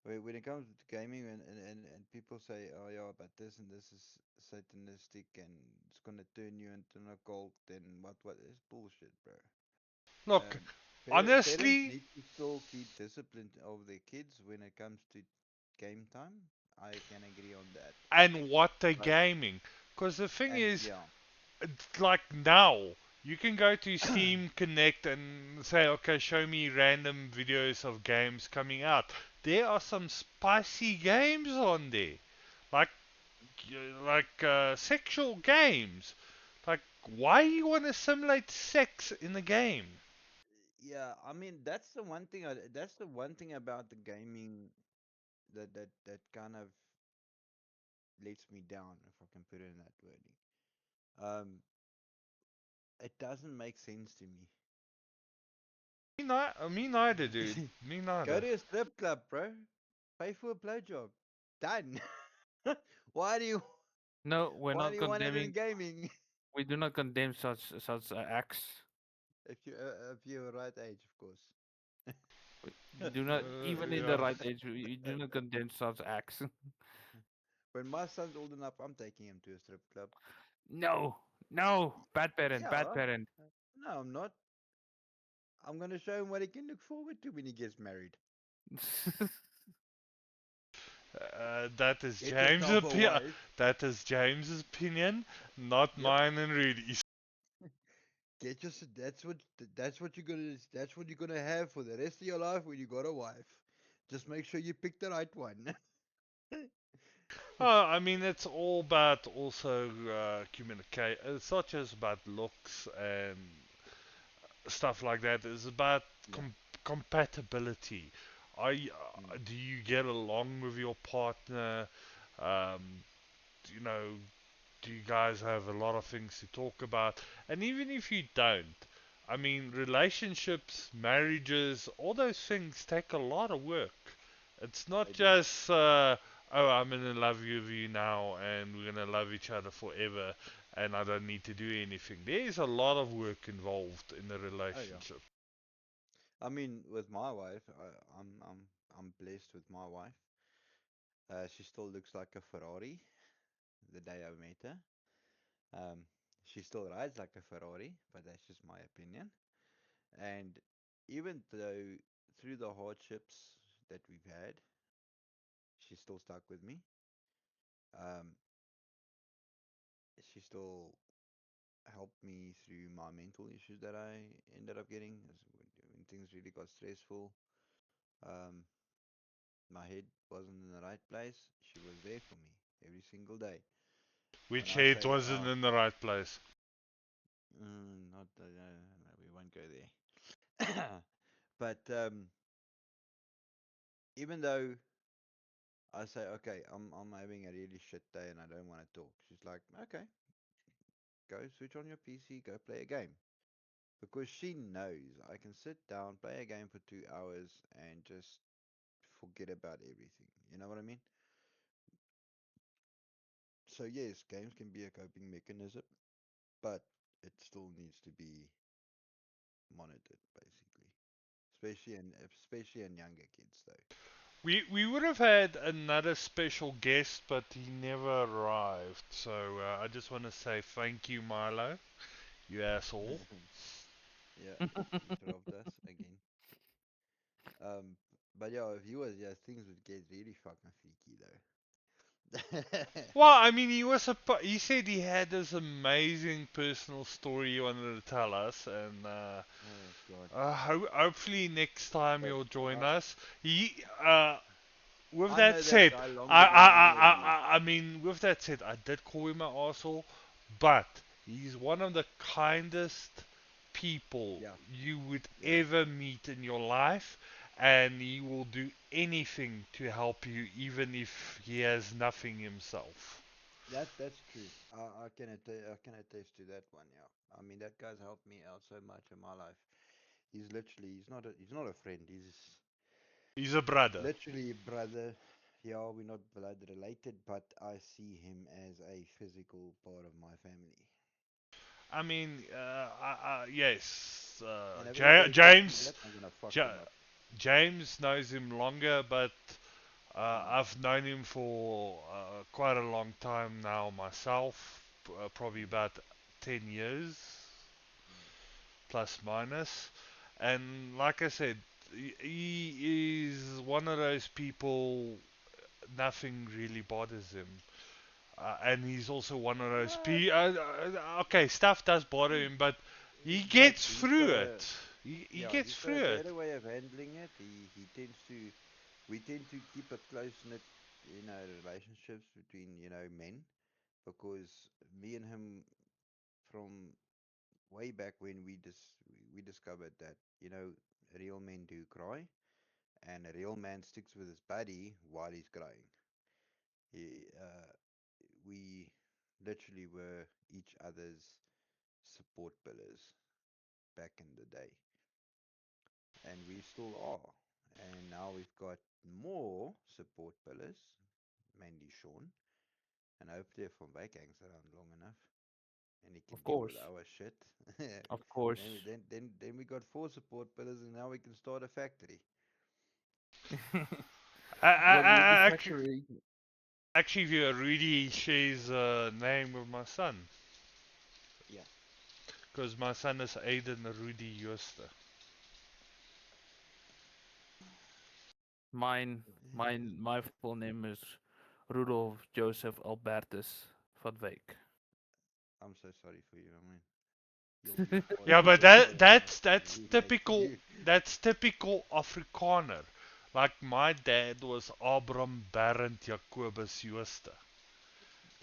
when it comes to gaming, and people say, oh yeah, but this and this is satanistic and it's gonna turn you into a cult, then what is bullshit, bro. Look, Um, parents honestly, need to still keep discipline of their kids when it comes to game time. I can agree on that. and what they're But gaming, because the thing and is, yeah, it's like now you can go to Steam Connect and say, okay, show me random videos of games coming out. There are some spicy games on there, like sexual games. Like, why you want to simulate sex in the game? yeah. I mean, that's the one thing. That's the one thing about the gaming that kind of lets me down, if I can put it in that wording. Um, it doesn't make sense to me. Me neither, dude. Me Go neither. to a strip club, bro. Pay for a blowjob. Done. why do you no, we're why not do you want it in condemning. gaming? We do not condemn such acts. If you're right age, of course. We do not, even in the Yeah. right age, we do not condemn such acts. When my son's old enough, I'm taking him to a strip club. No, no, bad parent, bad Yeah. parent. No, I'm not. I'm gonna show him what he can look forward to when he gets married. That is Get yourself a wife. That is James's opinion, not Yep. mine and Rudy's. Get your. That's what you're gonna have for the rest of your life when you got a wife. Just make sure you pick the right one. I mean, it's all about also communicate. It's not just about looks and stuff like that. It's about Yeah. compatibility. Mm. Do you get along with your partner? Um, you know, do you guys have a lot of things to talk about? And even if you don't, I mean, relationships, marriages, all those things take a lot of work. It's not They do. just, oh, I'm gonna love you with you now and we're gonna love each other forever and I don't need to do anything. There is a lot of work involved in the Oh yeah. relationship. I mean, with my wife, I'm blessed with my wife. She still looks like a Ferrari the day I met her. Um, she still rides like a Ferrari, but that's just my opinion. And even though through the hardships that we've had, she's still stuck with me. Um, she still helped me through my mental issues that I ended up getting when things really got stressful. Um, my head wasn't in the right place. She was there for me every single day. When Which I head say, wasn't in the right place? not no, we won't go there. But even though I say, okay, I'm having a really shit day and I don't want to talk, she's like, okay, go switch on your PC, go play a game. Because she knows I can sit down, play a game for 2 hours, and just forget about everything. You know what I mean? So yes, games can be a coping mechanism, but it still needs to be monitored, basically. Especially in younger kids, though. We would have had another special guest, but he never arrived. So I just want to say thank you, Milo, you asshole. Yeah, he dropped us again. Um, but yeah, if you was, yeah, things would get really fucking freaky though. Well, I mean, he said he had this amazing personal story he wanted to tell us, and Oh God. hopefully next time But he'll join I, us. With I that know that said, guy longer than any of you. I mean, with that said, I did call him an arsehole, but he's one of the kindest people Yeah, you would yeah. ever meet in your life, and he will do anything to help you, even if he has nothing himself. That's true. I can attest to that one. Yeah. I mean, that guy's helped me out so much in my life. He's not a friend. He's He's a brother. literally brother. Yeah, we're not blood related, but I see him as a physical part of my family. I mean, yes, And if anybody calls me that, I'm gonna fuck them Ja- up. James knows him longer, but Mm. I've known him for quite a long time now myself, probably Mm. about 10 years, Mm. plus minus. And like I said, he is one of those people, nothing really bothers him. And he's also one of those What? people. Okay, stuff does bother him, but he But gets he's got through a it. He yeah, gets he's got a through it. better way of handling it. He tends to we tend to keep a close knit, relationships between men because me and him from way back when we discovered that real men do cry and a real man sticks with his buddy while he's crying. We literally were each other's support pillars back in the day, and we still are. And now we've got more support pillars, mainly Sean, and hopefully if Van Wyk hangs around long enough and he can Of deal with course, our shit, of course. then we got four support pillars, and now we can start a factory. The I, factory. actually, Rudy shares a name with my son. Yeah. Because my son is Aiden Rudy Jooste. My full name is Rudolf Joseph Albertus van Wyk. I'm so sorry for you. I mean, your Yeah, father but your father must that's really hate typical. you. That's typical Afrikaner. Like my dad was Abram Barend Jacobus Jooste.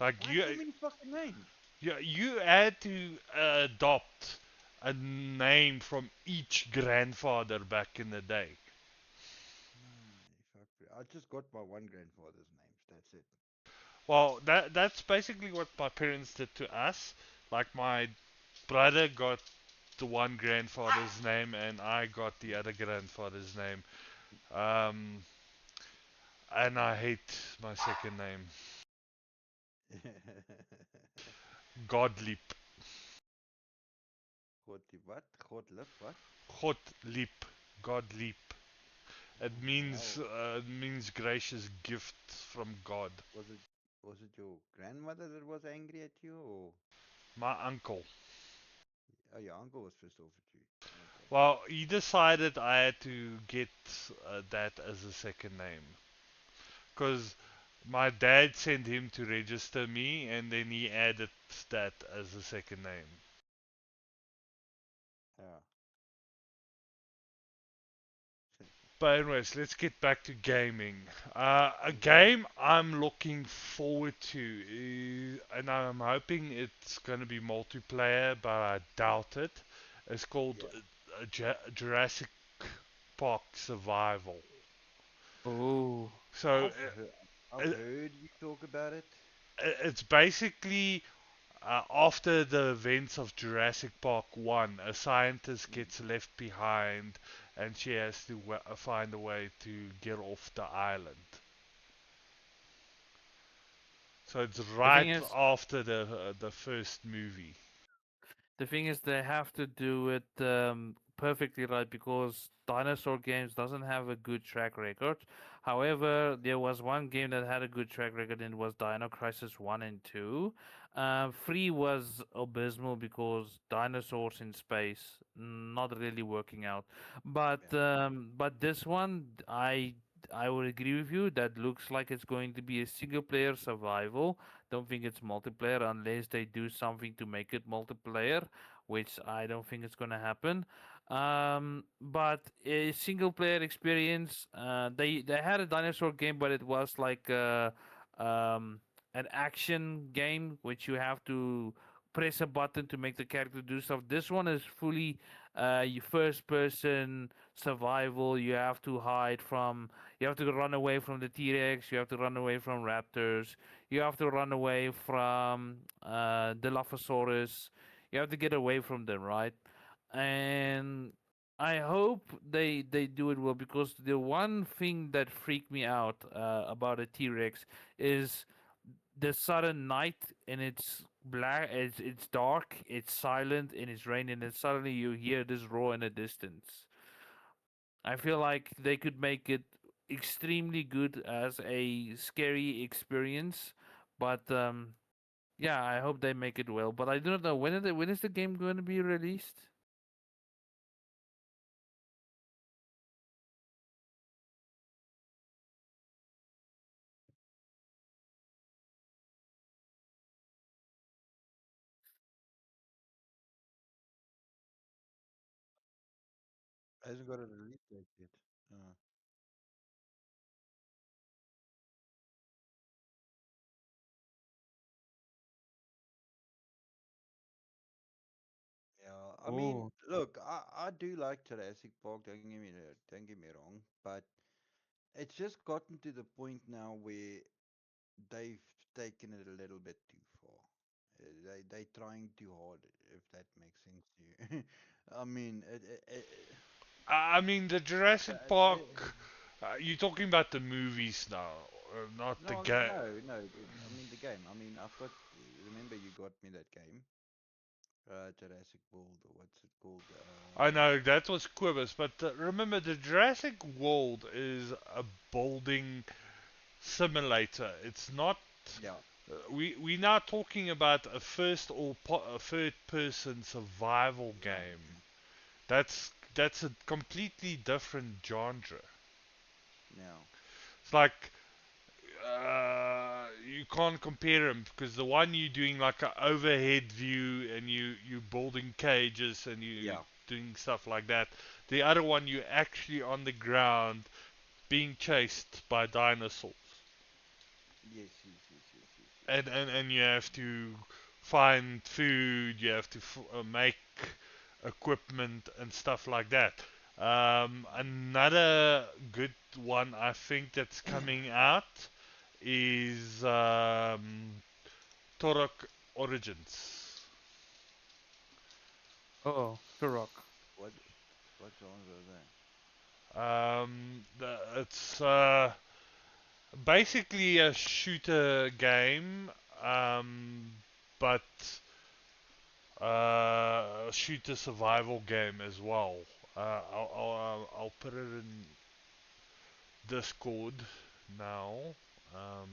Like Why so many fucking names? you had to adopt a name from each grandfather back in the day. Fuck. I just got my one grandfather's names. That's it. Well, that's basically what my parents did to us. Like my brother got the one grandfather's name, and I got the other grandfather's name. Um, and I hate my second name, Godliep. What? Godlip? What? Godliep, Godliep. How It means gracious gift from God. was it? Was it your grandmother that was angry at you, or My uncle. oh, your uncle was pissed off at you? Okay. Well, he decided I had to get that as a second name. Because my dad sent him to register me, and then he added that as a second name. Yeah. But anyways, let's get back to gaming. A Okay. game I'm looking forward to is, and I'm hoping it's going to be multiplayer, but I doubt it. It's called Yeah. Jurassic Park Survival. Oh, So I've it, heard you talk about it. it's basically after the events of Jurassic Park 1, a scientist Mm. gets left behind and she has to find a way to get off the island. So it's The thing right is, after the first movie. The thing is, they have to do it perfectly right because dinosaur games doesn't have a good track record. However, there was one game that had a good track record, and it was Dino Crisis 1 and 2. 3 was abysmal because dinosaurs in space, not really working out. But this one, I would agree with you. That looks like it's going to be a single player survival. Don't think it's multiplayer unless they do something to make it multiplayer, which I don't think it's gonna happen. But a single player experience. They had a dinosaur game, but it was like um, an action game, which you have to press a button to make the character do stuff. This one is fully first person survival. You have to run away from the T-Rex, you have to run away from raptors, you have to run away from Dilophosaurus. You have to get away from them, right? And I hope they do it well because the one thing that freaked me out about a T-Rex is the sudden night and it's black, it's dark, it's silent, and it's raining, and suddenly you hear this roar in the distance. I feel like they could make it extremely good as a scary experience, but yeah, I hope they make it well. But I do not know when is the game going to be released? Hasn't got a release date yet. Uh, yeah, I mean, Oh, look, I do like Jurassic Park. Don't get me wrong, but it's just gotten to the point now where they've taken it a little bit too far. They trying too hard, if that makes sense to you. I mean, I mean, the Jurassic they, Park. You're talking about the movies now, not the no, game. I mean the game. I mean, I've got. Remember, you got me that game, Jurassic World, or what's it called? I know that was Quibus, but remember the Jurassic World is a building simulator. It's not. Yeah, We now talking about a first or a third person survival yeah, game. That's a completely different genre. yeah. It's like you can't compare them because the one you're doing like an overhead view and you building cages and you Yeah. doing stuff like that. The other one you're actually on the ground being chased by dinosaurs. Yes, yes, yes, yes, yes, yes. And you have to find food, you have to make equipment and stuff like that. Another good one I think that's coming out is Torok Origins. oh, Turok. What what genre is that? It's basically a shooter game, but shooter survival game as well. I'll put it in Discord now. Um,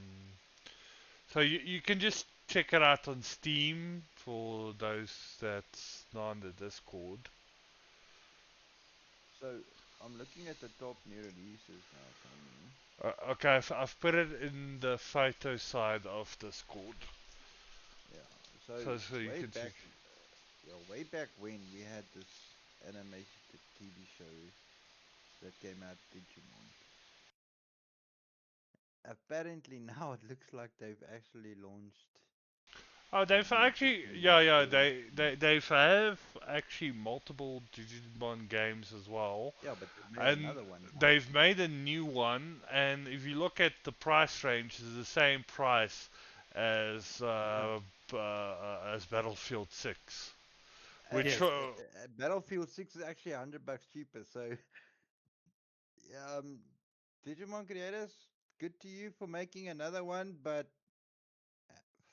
so you can just check it out on Steam for those that's not on the Discord. So I'm looking at the top new releases now, Tony. Okay, I've put it in the photo side of Discord, Yeah. So so you way can check. back, yeah, way back when we had this animated TV show that came out, Digimon. Apparently now it looks like they've actually launched Oh, a they've new actually, Digimon yeah, series. they've have actually multiple Digimon games as well, Yeah, but they made and another one now. they've made a new one. And if you look at the price range, it's the same price Yeah. as Battlefield 6, And which Yes. Battlefield 6 is actually $100 cheaper. So, yeah, Digimon creators, good to you for making another one, but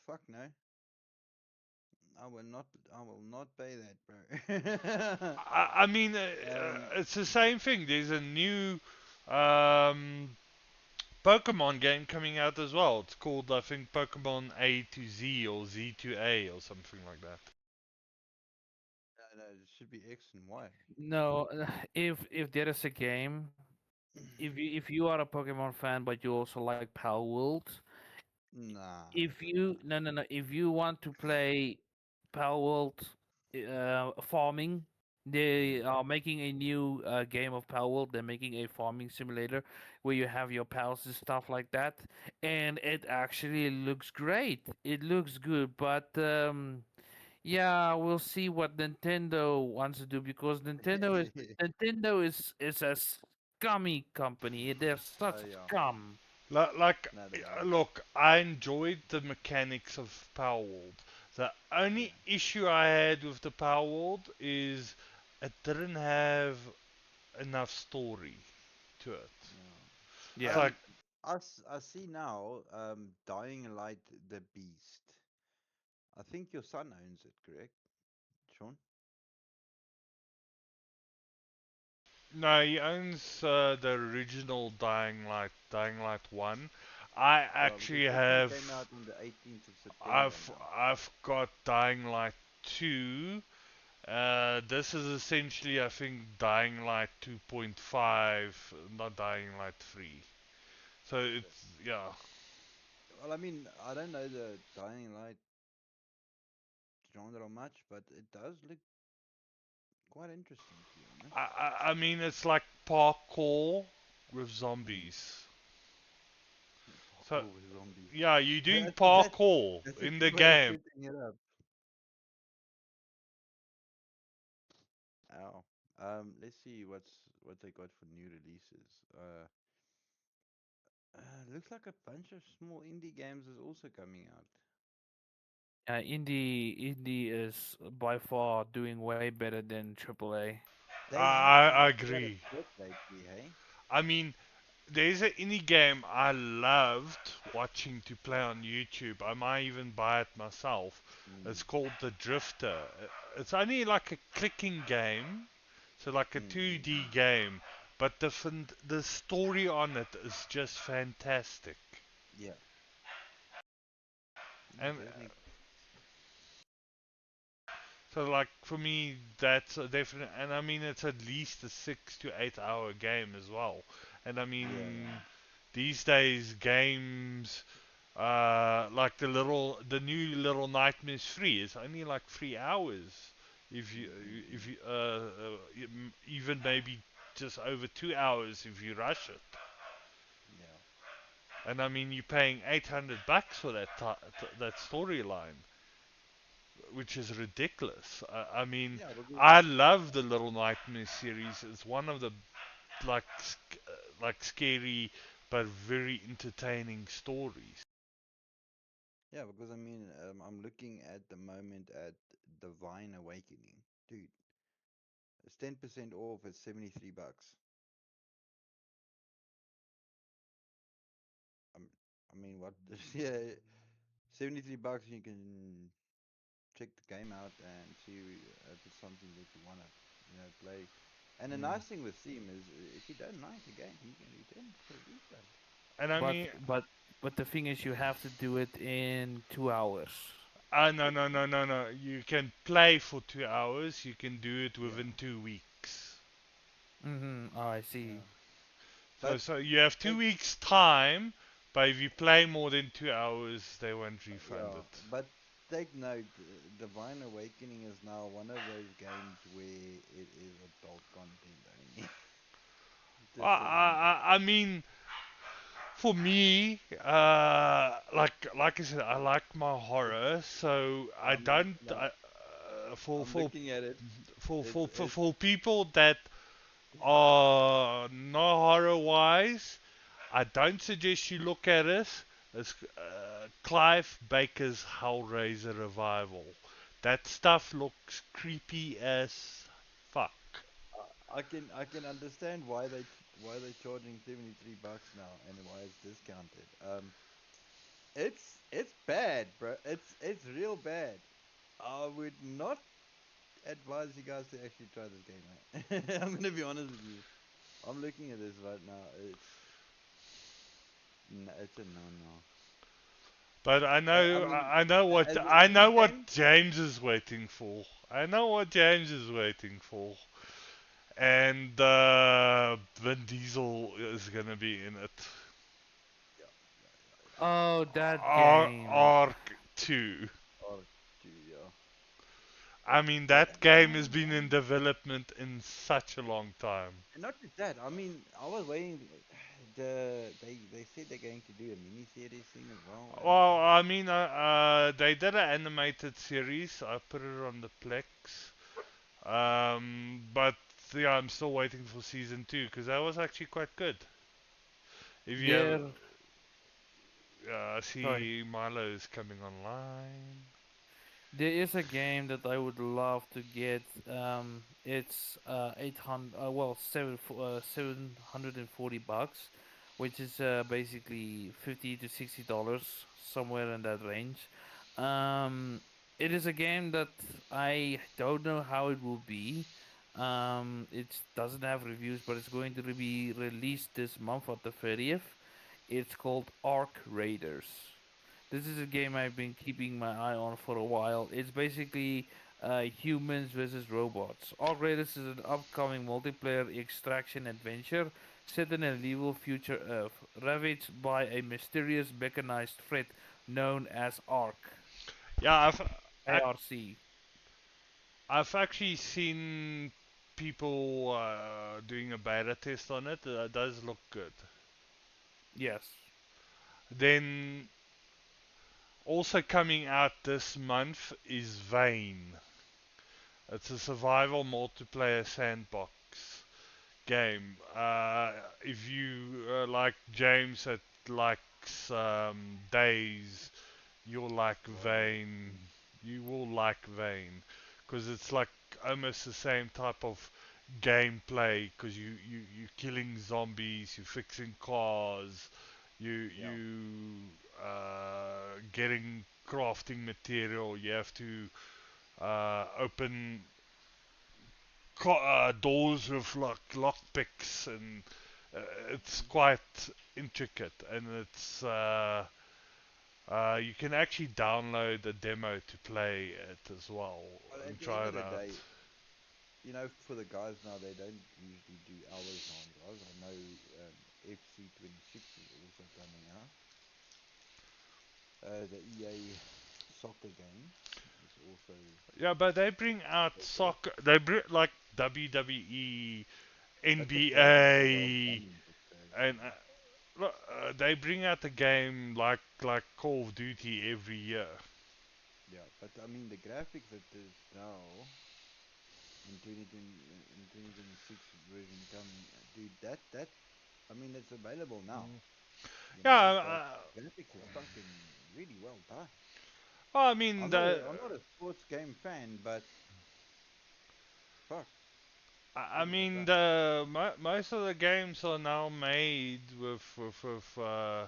fuck no. I will not pay that, bro. I mean, um, it's the same thing. There's a new um, Pokemon game coming out as well. It's called, I think, Pokemon A to Z or Z to A or something like that. no, it should be X and Y. No, if there is a game, if you are a Pokemon fan but you also like Pal World, Nah, if you no, if you want to play Pal World farming, they are making a new game of Pal World. They're making a farming simulator where you have your pals and stuff like that, and it actually looks great. It looks good, but yeah, we'll see what Nintendo wants to do because Nintendo is a scummy company. They're oh such yeah, scum. Like, no, they are. look, I enjoyed the mechanics of Power World. The only Yeah, issue I had with the Power World is it didn't have enough story to it. yeah. It's Yeah. like, I see now. Dying Light, the Beast. I think your son owns it, correct, Sean? no, he owns the original Dying Light 1. I Yeah, because actually this one came have, out on the 18th of September now. I've got Dying Light 2. This is essentially, I think, Dying Light 2.5, not Dying Light 3. So it's, yeah. Well, I mean, I don't know the Dying Light genre much, but it does look quite interesting, to be honest. I mean, it's like parkour with Mm. zombies. So, Parkour with zombies. yeah, you're doing That's that. parkour That's a in the good way of game. putting it up. Ow. Let's see what they got for new releases. Looks like a bunch of small indie games is also coming out. Indie is by far doing way better than AAA. They have been I quite a agree. bit lately, hey? I mean, there's an indie game I loved watching to play on YouTube. I might even buy it myself. Mm, It's called The Drifter. It's only like a clicking game, so like a mm, mm, 2D mm. game, but the story on it is just fantastic. Yeah, no, And definitely. so like for me, that's a definite. And I mean, it's at least a 6 to 8 hour game as well. And I Yeah, mean, yeah. these days games like the new Little Nightmares 3 is only like 3 hours. If Mm, you mm, if mm. you even maybe just over 2 hours if you rush it. Yeah. And I mean, you're paying $800 for that storyline, which is ridiculous. I mean, Yeah, because I love the Little Nightmares series. It's one of the like like scary but very entertaining stories. I mean, I'm looking at the moment at Divine Awakening, dude. It's 10% off. It's $73. Um, I mean, what? Yeah, $73. You can check the game out and see if it's something that you wanna, play. And the Mm. nice thing with Steam is, if you don't like a game, you can return it for a refund. And I But mean, but but the thing is, you have to do it in 2 hours. no, no, no, no, no. You can play for 2 hours. You can do it Yeah, within 2 weeks. Oh, I see. yeah. So, But so you have two take weeks time, but if you play more than 2 hours, they won't refund yeah, it. but take note, Divine Awakening is now one of those games where it is adult content only. Just so you know. I mean, for me, like I said, I like my horror, so I don't. No, For I'm looking at it. It's for people that not horror wise, I don't suggest you look at it. It's Clive Baker's Hellraiser revival. That stuff looks creepy as fuck. I can understand why why they're charging $73 now and why it's discounted. It's bad, bro. It's real bad. I would not advise you guys to actually try this game, man. I'm gonna be honest with you. I'm looking at this right now. It's a no. But I I know, mean, I as know a what game, James is waiting for. I know what James is waiting for, and Vin Diesel is gonna be in it. yeah, yeah. Oh, that game. Arc 2. Or two, yeah. I mean, But that game has been in development in such a long time. and not just that. I mean, I was waiting. They said they're going to do a mini series thing as well, and Well, I mean, they did an animated series. I put it on the Plex. But yeah, I'm still waiting for season 2 because that was actually quite good. If you have, There. I Sorry. see Milo is coming online. There is a game that I would love to get. It's 800. Well, 740 bucks, which is basically $50 to $60, somewhere in that range. Um, it is a game that I don't know how it will be. It doesn't have reviews, but it's going to be released this month on the 30th. It's called Arc Raiders. This is a game I've been keeping my eye on for a while. It's basically humans versus robots. Arc Raiders is an upcoming multiplayer extraction adventure set in a evil future Earth, ravaged by a mysterious mechanized threat known as Yeah, ARC. I've actually seen people doing a beta test on it. It does look good. Yes. Then also coming out this month is Vane. It's a survival multiplayer sandbox game. If you like James that likes Days, you'll like Vane. You will like Vane because it's like almost the same type of gameplay because you're killing zombies, you're fixing cars, yeah. getting crafting material. You have to open doors with like lockpicks, and uh, it's quite intricate, and it's you can actually download the demo to play it as well Well, and at the end try of it the out. day, for the guys now, they don't usually do hours on guys. I know FC26 is also coming out. The EA soccer game is also Yeah, but they bring out okay. soccer. They bring like WWE, But the graphics are well NBA, done. and look, they bring out a game like Call of Duty every year. Yeah, but I mean the graphics that is now in 2020 in 2026 version coming, dude. That I mean it's available now. Yeah, But graphics is fucking really well done. well, I mean I'm not a sports game fan, but fuck, I really well mean done. most of the games are now made with uh,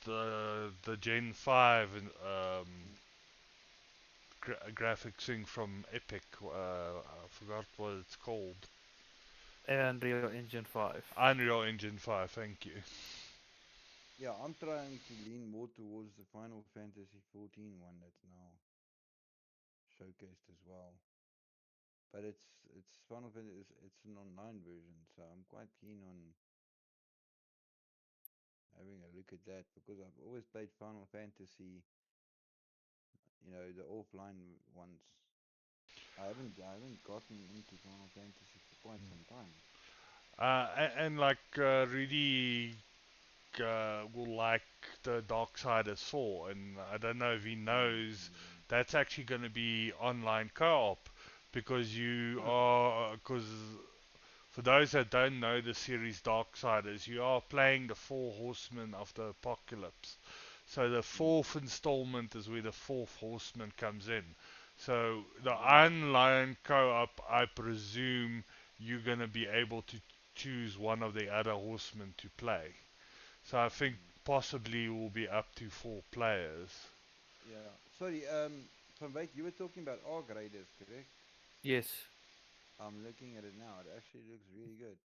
the Gen 5 and graphics thing from Epic. I forgot what it's called. And Unreal Engine 5. Unreal Engine 5. Thank you. Yeah, I'm trying to lean more towards the Final Fantasy 14 one that's now showcased as well. But it's Final Fantasy. It's an online version, so I'm quite keen on having a look at that because I've always played Final Fantasy, the offline ones. I haven't gotten into Final Fantasy for quite some time. And like Rudy will like the Darksiders 4, and I don't know if he knows Mm-hmm. that's actually going to be online co-op because you Huh. are because for those that don't know the series Darksiders, you are playing the four horsemen of the apocalypse. So the Mm. fourth installment is where the fourth horseman comes in. So the Oh. online co-op, I presume you're gonna be able to choose one of the other horsemen to play. So I think Mm. possibly will be up to 4 players. Yeah. Sorry, Van Wyk, you were talking about R graders, correct? Yes. I'm looking at it now. It actually looks really good.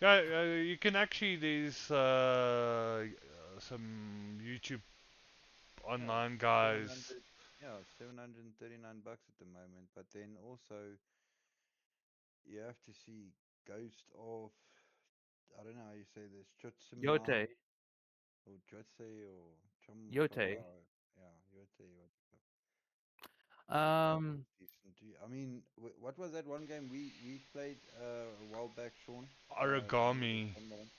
Yeah, you can actually. There's some YouTube Yeah, online guys. 700. Yeah, $739 at the moment. But then also you have to see Ghost of, I don't know how you say this, Chotsuma Yote. or Jotse or Yote. Chumfara. Yeah, Yote. That Um, looks decent too. I mean, what was that one game we played a while back, Sean? Remember we Origami, done that one?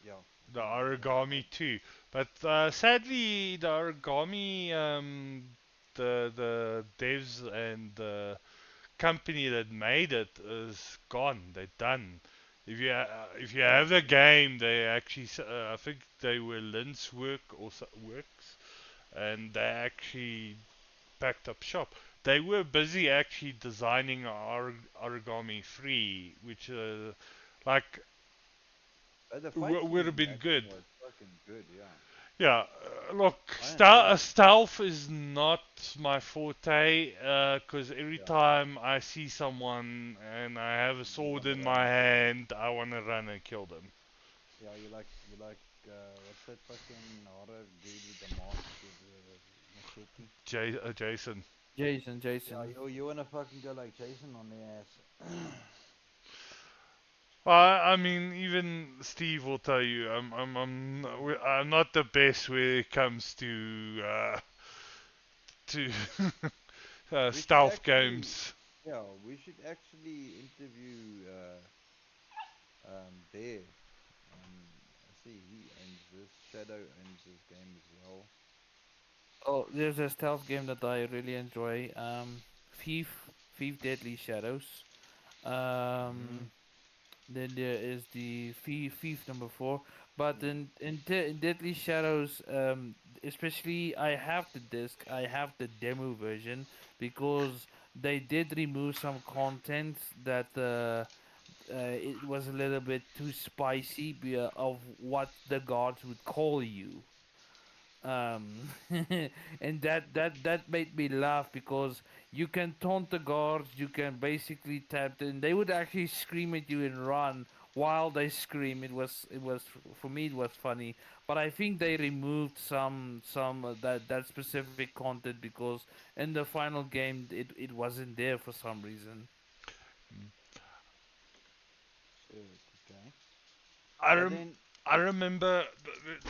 Yeah, I the think that was origami that. too. But sadly, the origami, the devs and the company that made it is gone. They're done. If you Oh, have the really? game, they actually I think they were Lynx Works, and they actually packed up shop. They were busy actually designing Origami 3, which like The fight would scene have in been that good. game was fucking good, yeah. Yeah, look, I enjoyed it. stealth is not my forte because every Yeah. time I see someone and I have a You sword want to in run my and kill them. hand, I want to run and kill them. Yeah, you like what's that fucking horror dude with the mask with the machete? Jason. Jason, Yeah, Jason. you wanna fucking go like Jason on their ass. I mean, even Steve will tell you, I'm not the best when it comes to We should stealth actually, games. yeah, we should actually interview Bear. I see he owns this. Shadow owns this game as well. Oh, there's a stealth game that I really enjoy. Thief Deadly Shadows. Mm. Um, then there is the Thief number four. But Mm. in Deadly Shadows, especially I have the disc, I have the demo version because they did remove some content that it was a little bit too spicy of what the gods would call you. um and that made me laugh because you can taunt the guards, you can basically tap them, they would actually scream at you and run while they scream. It was for me it was funny, but I think they removed some that specific content because in the final game it wasn't there for some reason. Shit, okay. I But rem- then, I remember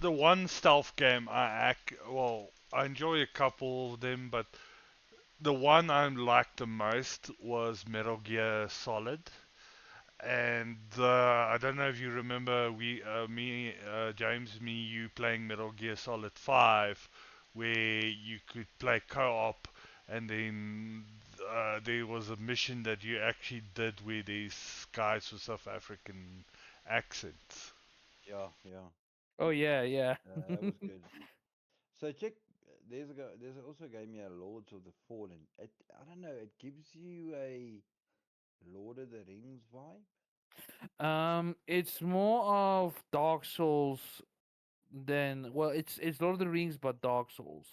the one stealth game I enjoy a couple of them, but the one I liked the most was Metal Gear Solid. And I don't know if you remember James, you playing Metal Gear Solid 5, where you could play co-op, and then there was a mission that you actually did where these guys with South African accents. yeah, yeah, Oh yeah, yeah. that was good. So check. There's also a game here, Lords of the Fallen. I don't know. It gives you a Lord of the Rings vibe. It's more of Dark Souls than, well, it's Lord of the Rings but Dark Souls.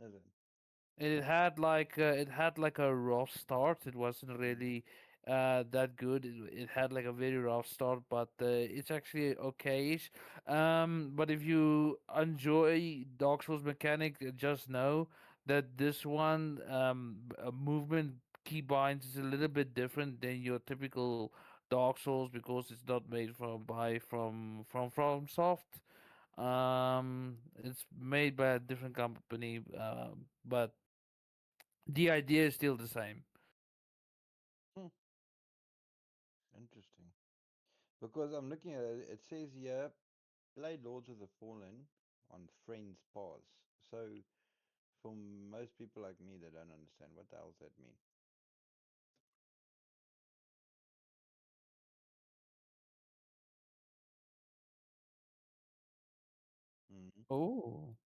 Is it? It had like a rough start. It wasn't Mm. really that good. It had like a very rough start, but it's actually okayish. But if you enjoy Dark Souls mechanic, just know that this one movement keybinds is a little bit different than your typical Dark Souls because it's not made from Soft. It's made by a different company, but the idea is still the same. Hmm, interesting. Because I'm looking at it, it says here, play Lords of the Fallen on Friends Pass. So, for most people like me that don't understand, what the hell does that mean? Mm-hmm. Oh.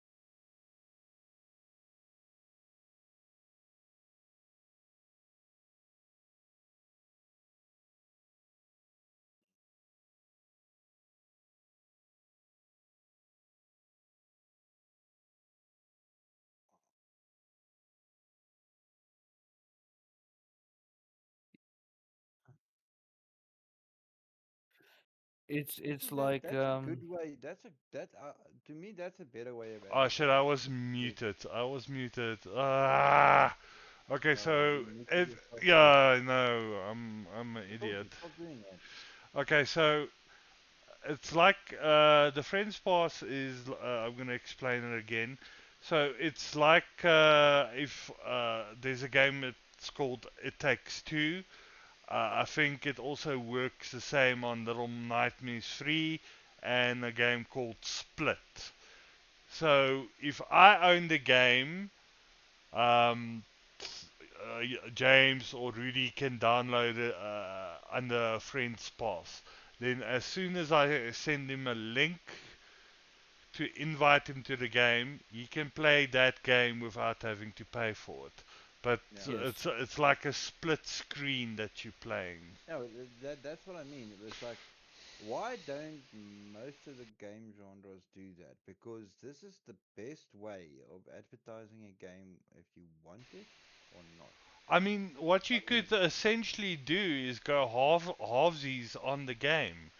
it's See, that like that's a good way. That's a that to me that's a better way of Oh shit, I advertising. was Because muted. I was muted. Ah. Okay, so you muted it yourself yeah, again. I know. I'm an Told idiot. you, stop doing that. Okay, so it's like the Friends Pass is. I'm gonna explain it again. So it's like if there's a game. It's called It Takes Two. I think it also works the same on Little Nightmares 3 and a game called Split. So if I own the game, um, James or Rudy can download it under Friends Pass. Then as soon as I send him a link to invite him to the game, he can play that game without having to pay for it. But Yeah. yes. it's like a split screen that you're playing. No, that's what I mean. It was like, why don't most of the game genres do that? Because this is the best way of advertising a game if you want it or not. I mean, what I you mean, could essentially do is go halvesies on the game.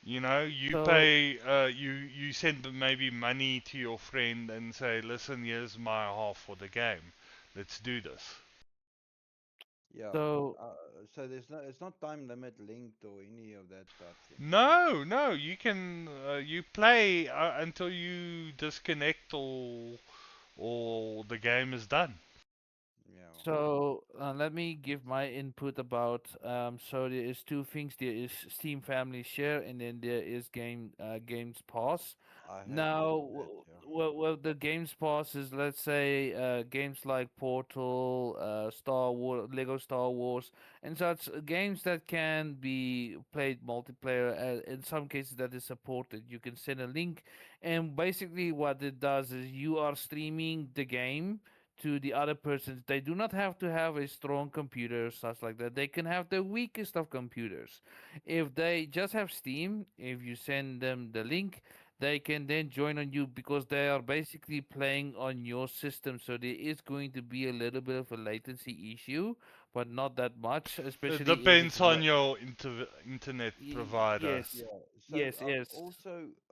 You know, you So pay, you send maybe money to your friend and say, listen, here's my half for the game. Let's do this. yeah. so So it's not time limit linked or any of that type thing, eh? No, no, you can, you play until you disconnect or the game is done. Yeah. let me give my input about so there is two things. There is Steam Family Share and then there is Games Pass. I have heard Now, of that, yeah. well, the Games Pass is, let's say, games like Portal, Star Wars, Lego Star Wars, and such games that can be played multiplayer. In some cases, that is supported. You can send a link, and basically, what it does is you are streaming the game to the other persons. They do not have to have a strong computer, such like that. They can have the weakest of computers. If they just have Steam, if you send them the link, they can then join on you because they are basically playing on your system. So there is going to be a little bit of a latency issue, but not that much, It especially if it's depends on like, your internet provider. yes, Yeah. So yes, yes,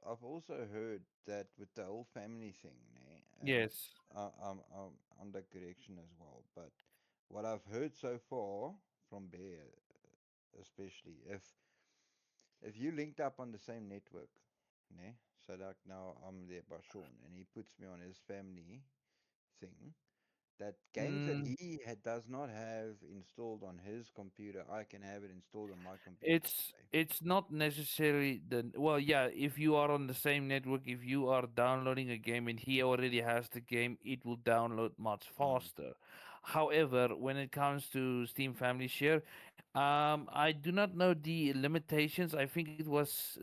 I've also heard that with the whole family thing, eh, and yes. I'm under correction as well. But what I've heard so far from Bear, especially if you linked up on the same network, ne? So like now I'm there by Sean, and he puts me on his family thing. That games that Mm, he does not have installed on his computer, I can have it installed on my computer. Okay. it's not necessarily the, well, yeah, if you are on the same network, if you are downloading a game and he already has the game, it will download much Mm, faster. However, when it comes to Steam Family Share, I do not know the limitations. I think it was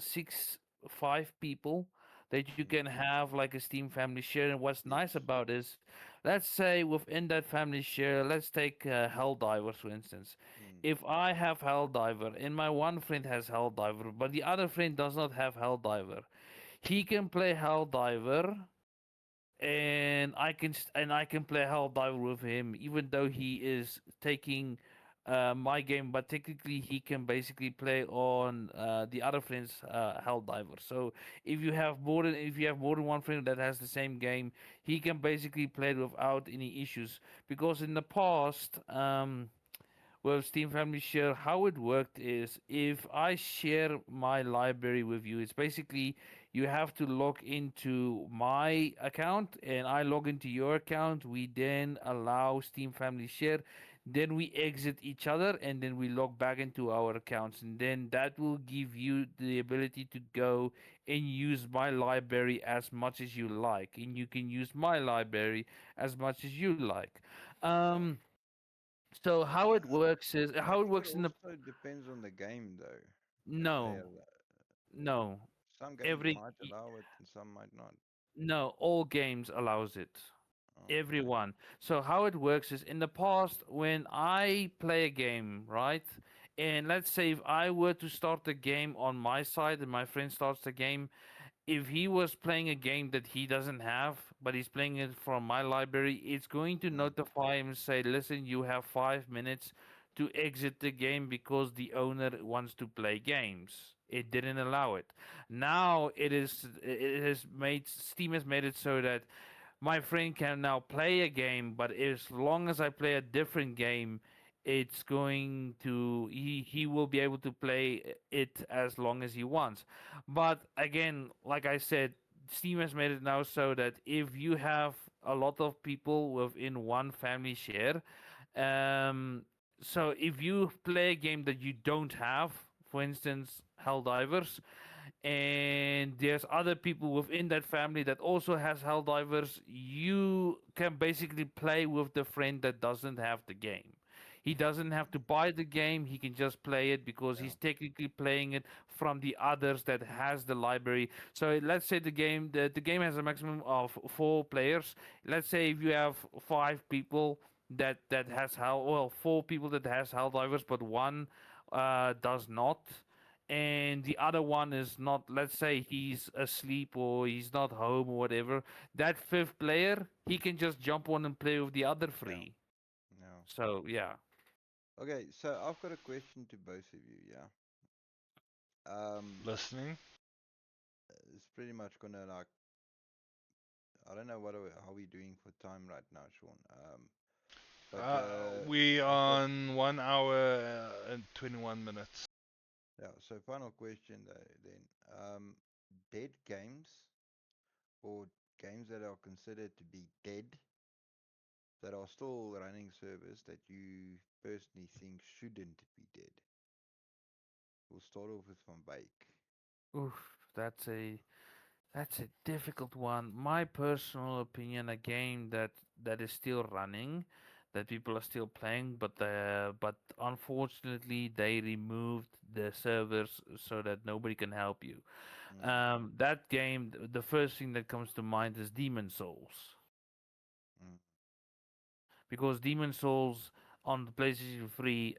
five people that you can mm, have like a Steam Family Share. And what's nice yes. about is, let's say within that family share, let's take Helldivers for instance. Mm, If I have Helldiver and my one friend has Helldiver, but the other friend does not have Helldiver, he can play Helldiver and I can play Helldiver with him, even though he is taking my game. But technically, he can basically play on the other friend's Helldiver. So if you have more than one friend that has the same game, he can basically play it without any issues. Because in the past, well, Steam Family Share, how it worked is if I share my library with you, it's basically you have to log into my account and I log into your account. We then allow Steam Family Share. Then we exit each other and then we log back into our accounts. And then that will give you the ability to go and use my library as much as you like. And you can use my library as much as you like. Um, so how it works is I how it think it works in the also depends on the game, though. If they no, allow, no. some games Every might allow it and some might not. no, all games allows it. Okay. Everyone. So how it works is in the past when I play a game, right? And let's say if I were to start the game on my side and my friend starts the game, if he was playing a game that he doesn't have, but he's playing it from my library, it's going to Mm, notify him and say, listen, you have 5 minutes to exit the game because the owner wants to play games. It didn't allow it. Now it has made Steam has made it so that my friend can now play a game, but as long as I play a different game, it's going to he will be able to play it as long as he wants. But again, like I said, Steam has made it now so that if you have a lot of people within one family share, um, so if you play a game that you don't have, for instance, Helldivers, and there's other people within that family that also has Helldivers, you can basically play with the friend that doesn't have the game. He doesn't have to buy the game, he can just play it because Yeah. he's technically playing it from the others that has the library. So let's say the game has a maximum of 4 players. Let's say if you have 5 people that has Hell, well, 4 people that has Helldivers, but one does not, and the other one is not, let's say he's asleep or he's not home or whatever, that 5th player, he can just jump on and play with the other Yeah. 3. Yeah. So yeah. Okay, so I've got a question to both of you, yeah. Listening. It's pretty much gonna like I don't know how we doing for time right now, Sean. But We I've got on 1 hour and 21 minutes. yeah. So final question then. Dead games or games that are considered to be dead that are still running servers that you personally think shouldn't be dead. We'll start off with Van Bake. Oof, that's a difficult one. My personal opinion, a game that is still running, that people are still playing, but unfortunately they removed the servers so that nobody can help you. Mm, That game, the first thing that comes to mind is Demon Souls, mm, because Demon Souls on the PlayStation 3,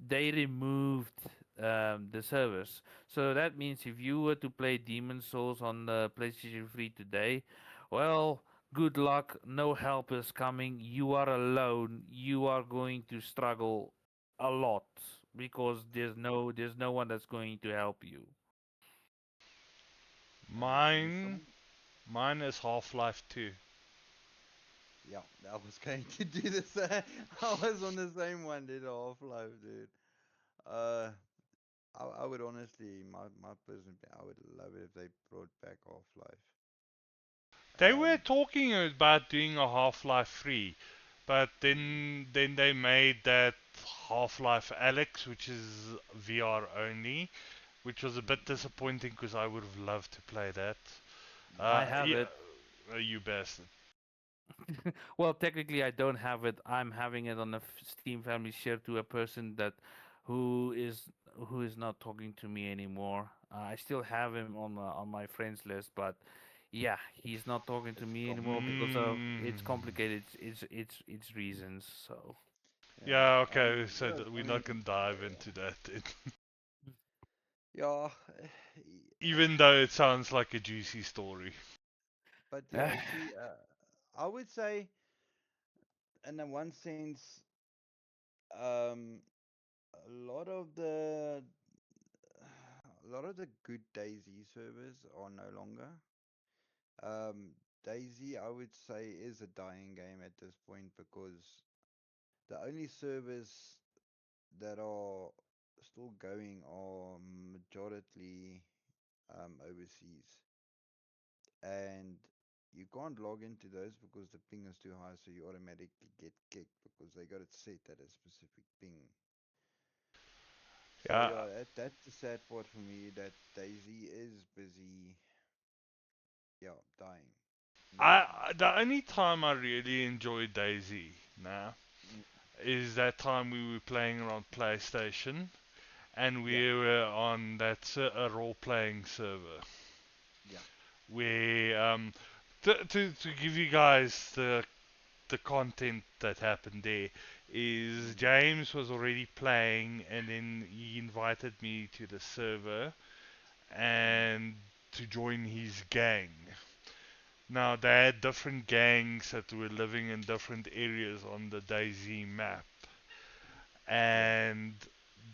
they removed the servers. So that means if you were to play Demon Souls on the PlayStation 3 today, well, good luck. No help is coming. You are alone. You are going to struggle a lot because there's no one that's going to help you. and you, Mine, Sean? mine is Half-Life 2. Yeah, I was going to do the same. I was on the same one, dude. Half-Life, dude. Uh, I would honestly, my personal, I would love it if they brought back Half-Life. They were Um, talking about doing a Half-Life 3, but mm, then they made that Half-Life Alex, which is VR only, which was a bit mm, disappointing because I would have loved to play that. I have Yeah, it. you bastard. Well, technically, I don't have it. I'm having it on a Steam family share to a person that who is who is not talking to me anymore. I still have him on my friends list, but yeah, he's not talking to it's me anymore because of Mm. it's complicated. It's reasons. So yeah. Yeah, okay, so Well, I we're mean, not gonna dive into that then. yeah, Even though it sounds like a juicy story. but yeah. See, I would say, in a one sense, um, a lot of the a lot of the good Daisy servers are no longer. Daisy, I would say, is a dying game at this point because the only servers that are still going are majority overseas, and you can't log into those because the ping is too high, so you automatically get kicked because they got it set at a specific ping. So Yeah, yeah, that's the sad part for me that Daisy is busy, yeah, dying, literally. the only time I really enjoyed Daisy now Mm, is that time we were playing on PlayStation and yeah, we were on that a role-playing server yeah. where to give you guys the content that happened there is Mm, James was already playing and then he invited me to the server mm, and to join his gang. Now they had different gangs that were living in different areas on the DayZ map, yeah. and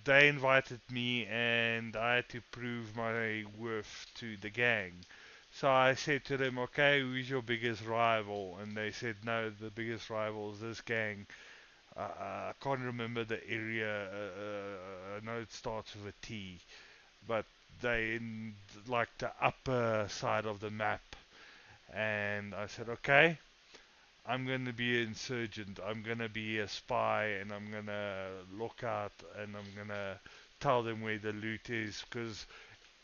they invited me, and I had to prove my worth to the gang. So I said to them, okay, who's your biggest rival? And they said, no, the biggest rival is this gang. I can't remember the area. I know it starts with a T, but they in like the upper side of the map. And I said, okay, I'm gonna be an insurgent. I'm gonna be a spy, and I'm gonna look out, and I'm gonna tell them where the loot is, because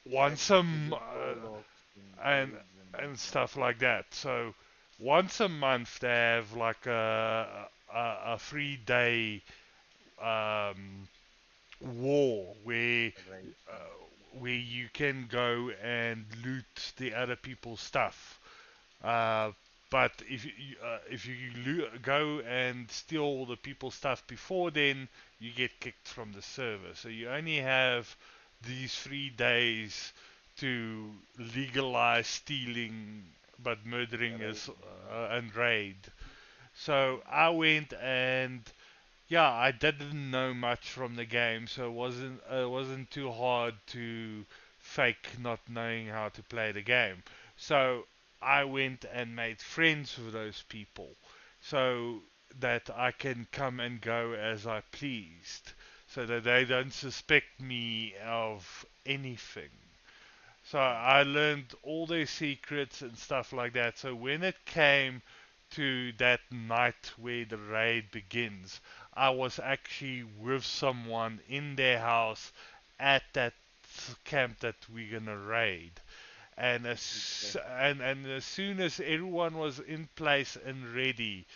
once With the warlocks and raids and stuff like that. So once a month they have like a 3 day um, war raids. where you can go and loot the other people's stuff. Uh, but if you go and steal all the people's stuff before then, you get kicked from the server. So you only have these 3 days to legalize stealing, but murdering is and raid. So I went, and yeah, I didn't know much from the game, so it wasn't too hard to fake not knowing how to play the game. So I went and made friends with those people, so that I can come and go as I pleased, so that they don't suspect me of anything. So I learned all their secrets and stuff like that. So when it came to that night where the raid begins, I was actually with someone in their house at that camp that we're gonna raid. And as soon as everyone was in place and ready,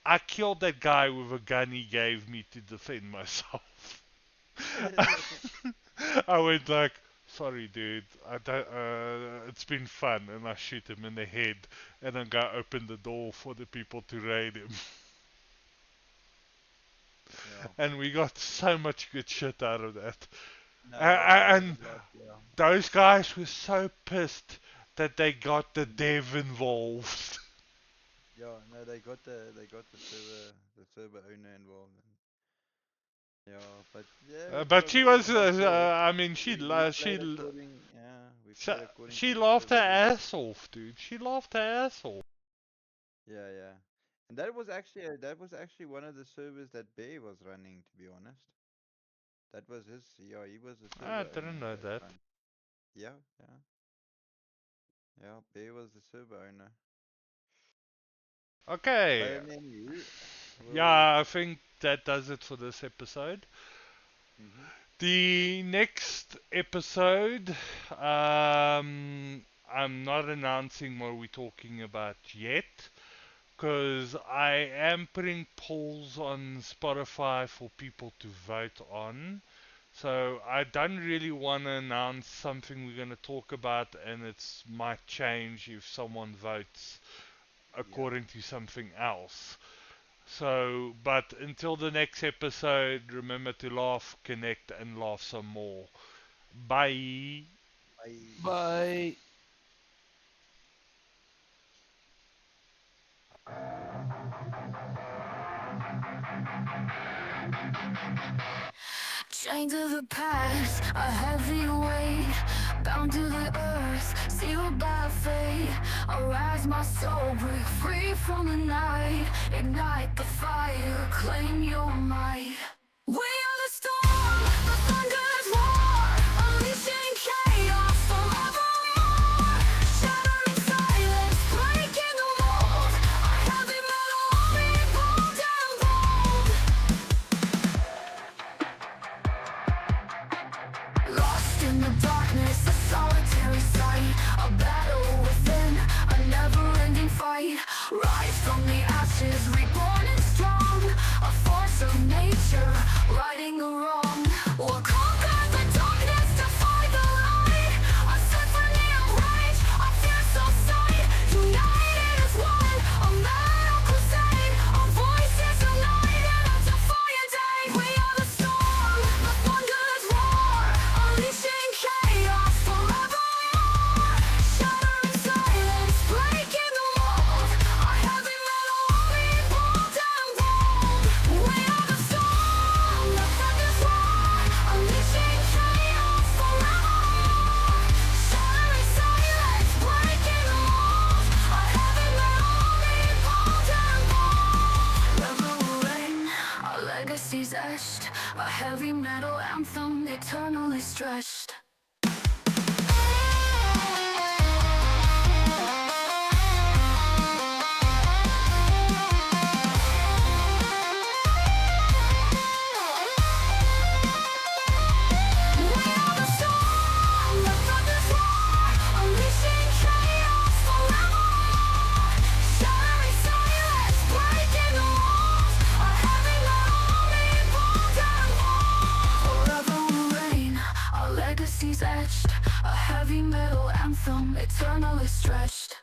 I killed that guy with a gun he gave me to defend myself. I went like, sorry, dude. I don't, it's been fun, and I shoot him in the head, and then go open the door for the people to raid him. Yeah. And we got so much good shit out of that. No, And yeah. those guys were so pissed that they got the dev involved. Yeah, no, they got the server owner involved. Yeah, but yeah, it But was she all was, about the. I mean, We played according, yeah, we she, played according she to the laughed her server rules. ass off, dude. She laughed her ass off. Yeah, yeah. And that was actually one of the servers that Bear was running, to be honest. That was his, yeah, he was the I server didn't owner know that that. run. Yeah, yeah, yeah. Bear was the server owner. But Okay. I mean, you will. Yeah, I think that does it for this episode. Mhm. The next episode, I'm not announcing what we're talking about yet, because I am putting polls on Spotify for people to vote on. So I don't really want to announce something we're going to talk about, and it's might change if someone votes Yeah. according to something else. So, but until the next episode, remember to laugh, connect, and laugh some more. Bye. I. Bye. Chained to the past, a heavy weight, bound to the earth, sealed by fate. Arise, my soul, break free from the night, ignite the fire, claim your might. We are the storm, the thunder's roar, unleashing chaos forevermore. Shattering silence, breaking the mold, a heavy metal army, bold and bold. Lost in the darkness, a solitary sight, a battle within, a never-ending fight. Rise from the ashes, reborn and strong, a force of nature, legacy's etched, a heavy metal anthem eternally stretched. Legacy's etched, a heavy metal anthem eternally stretched.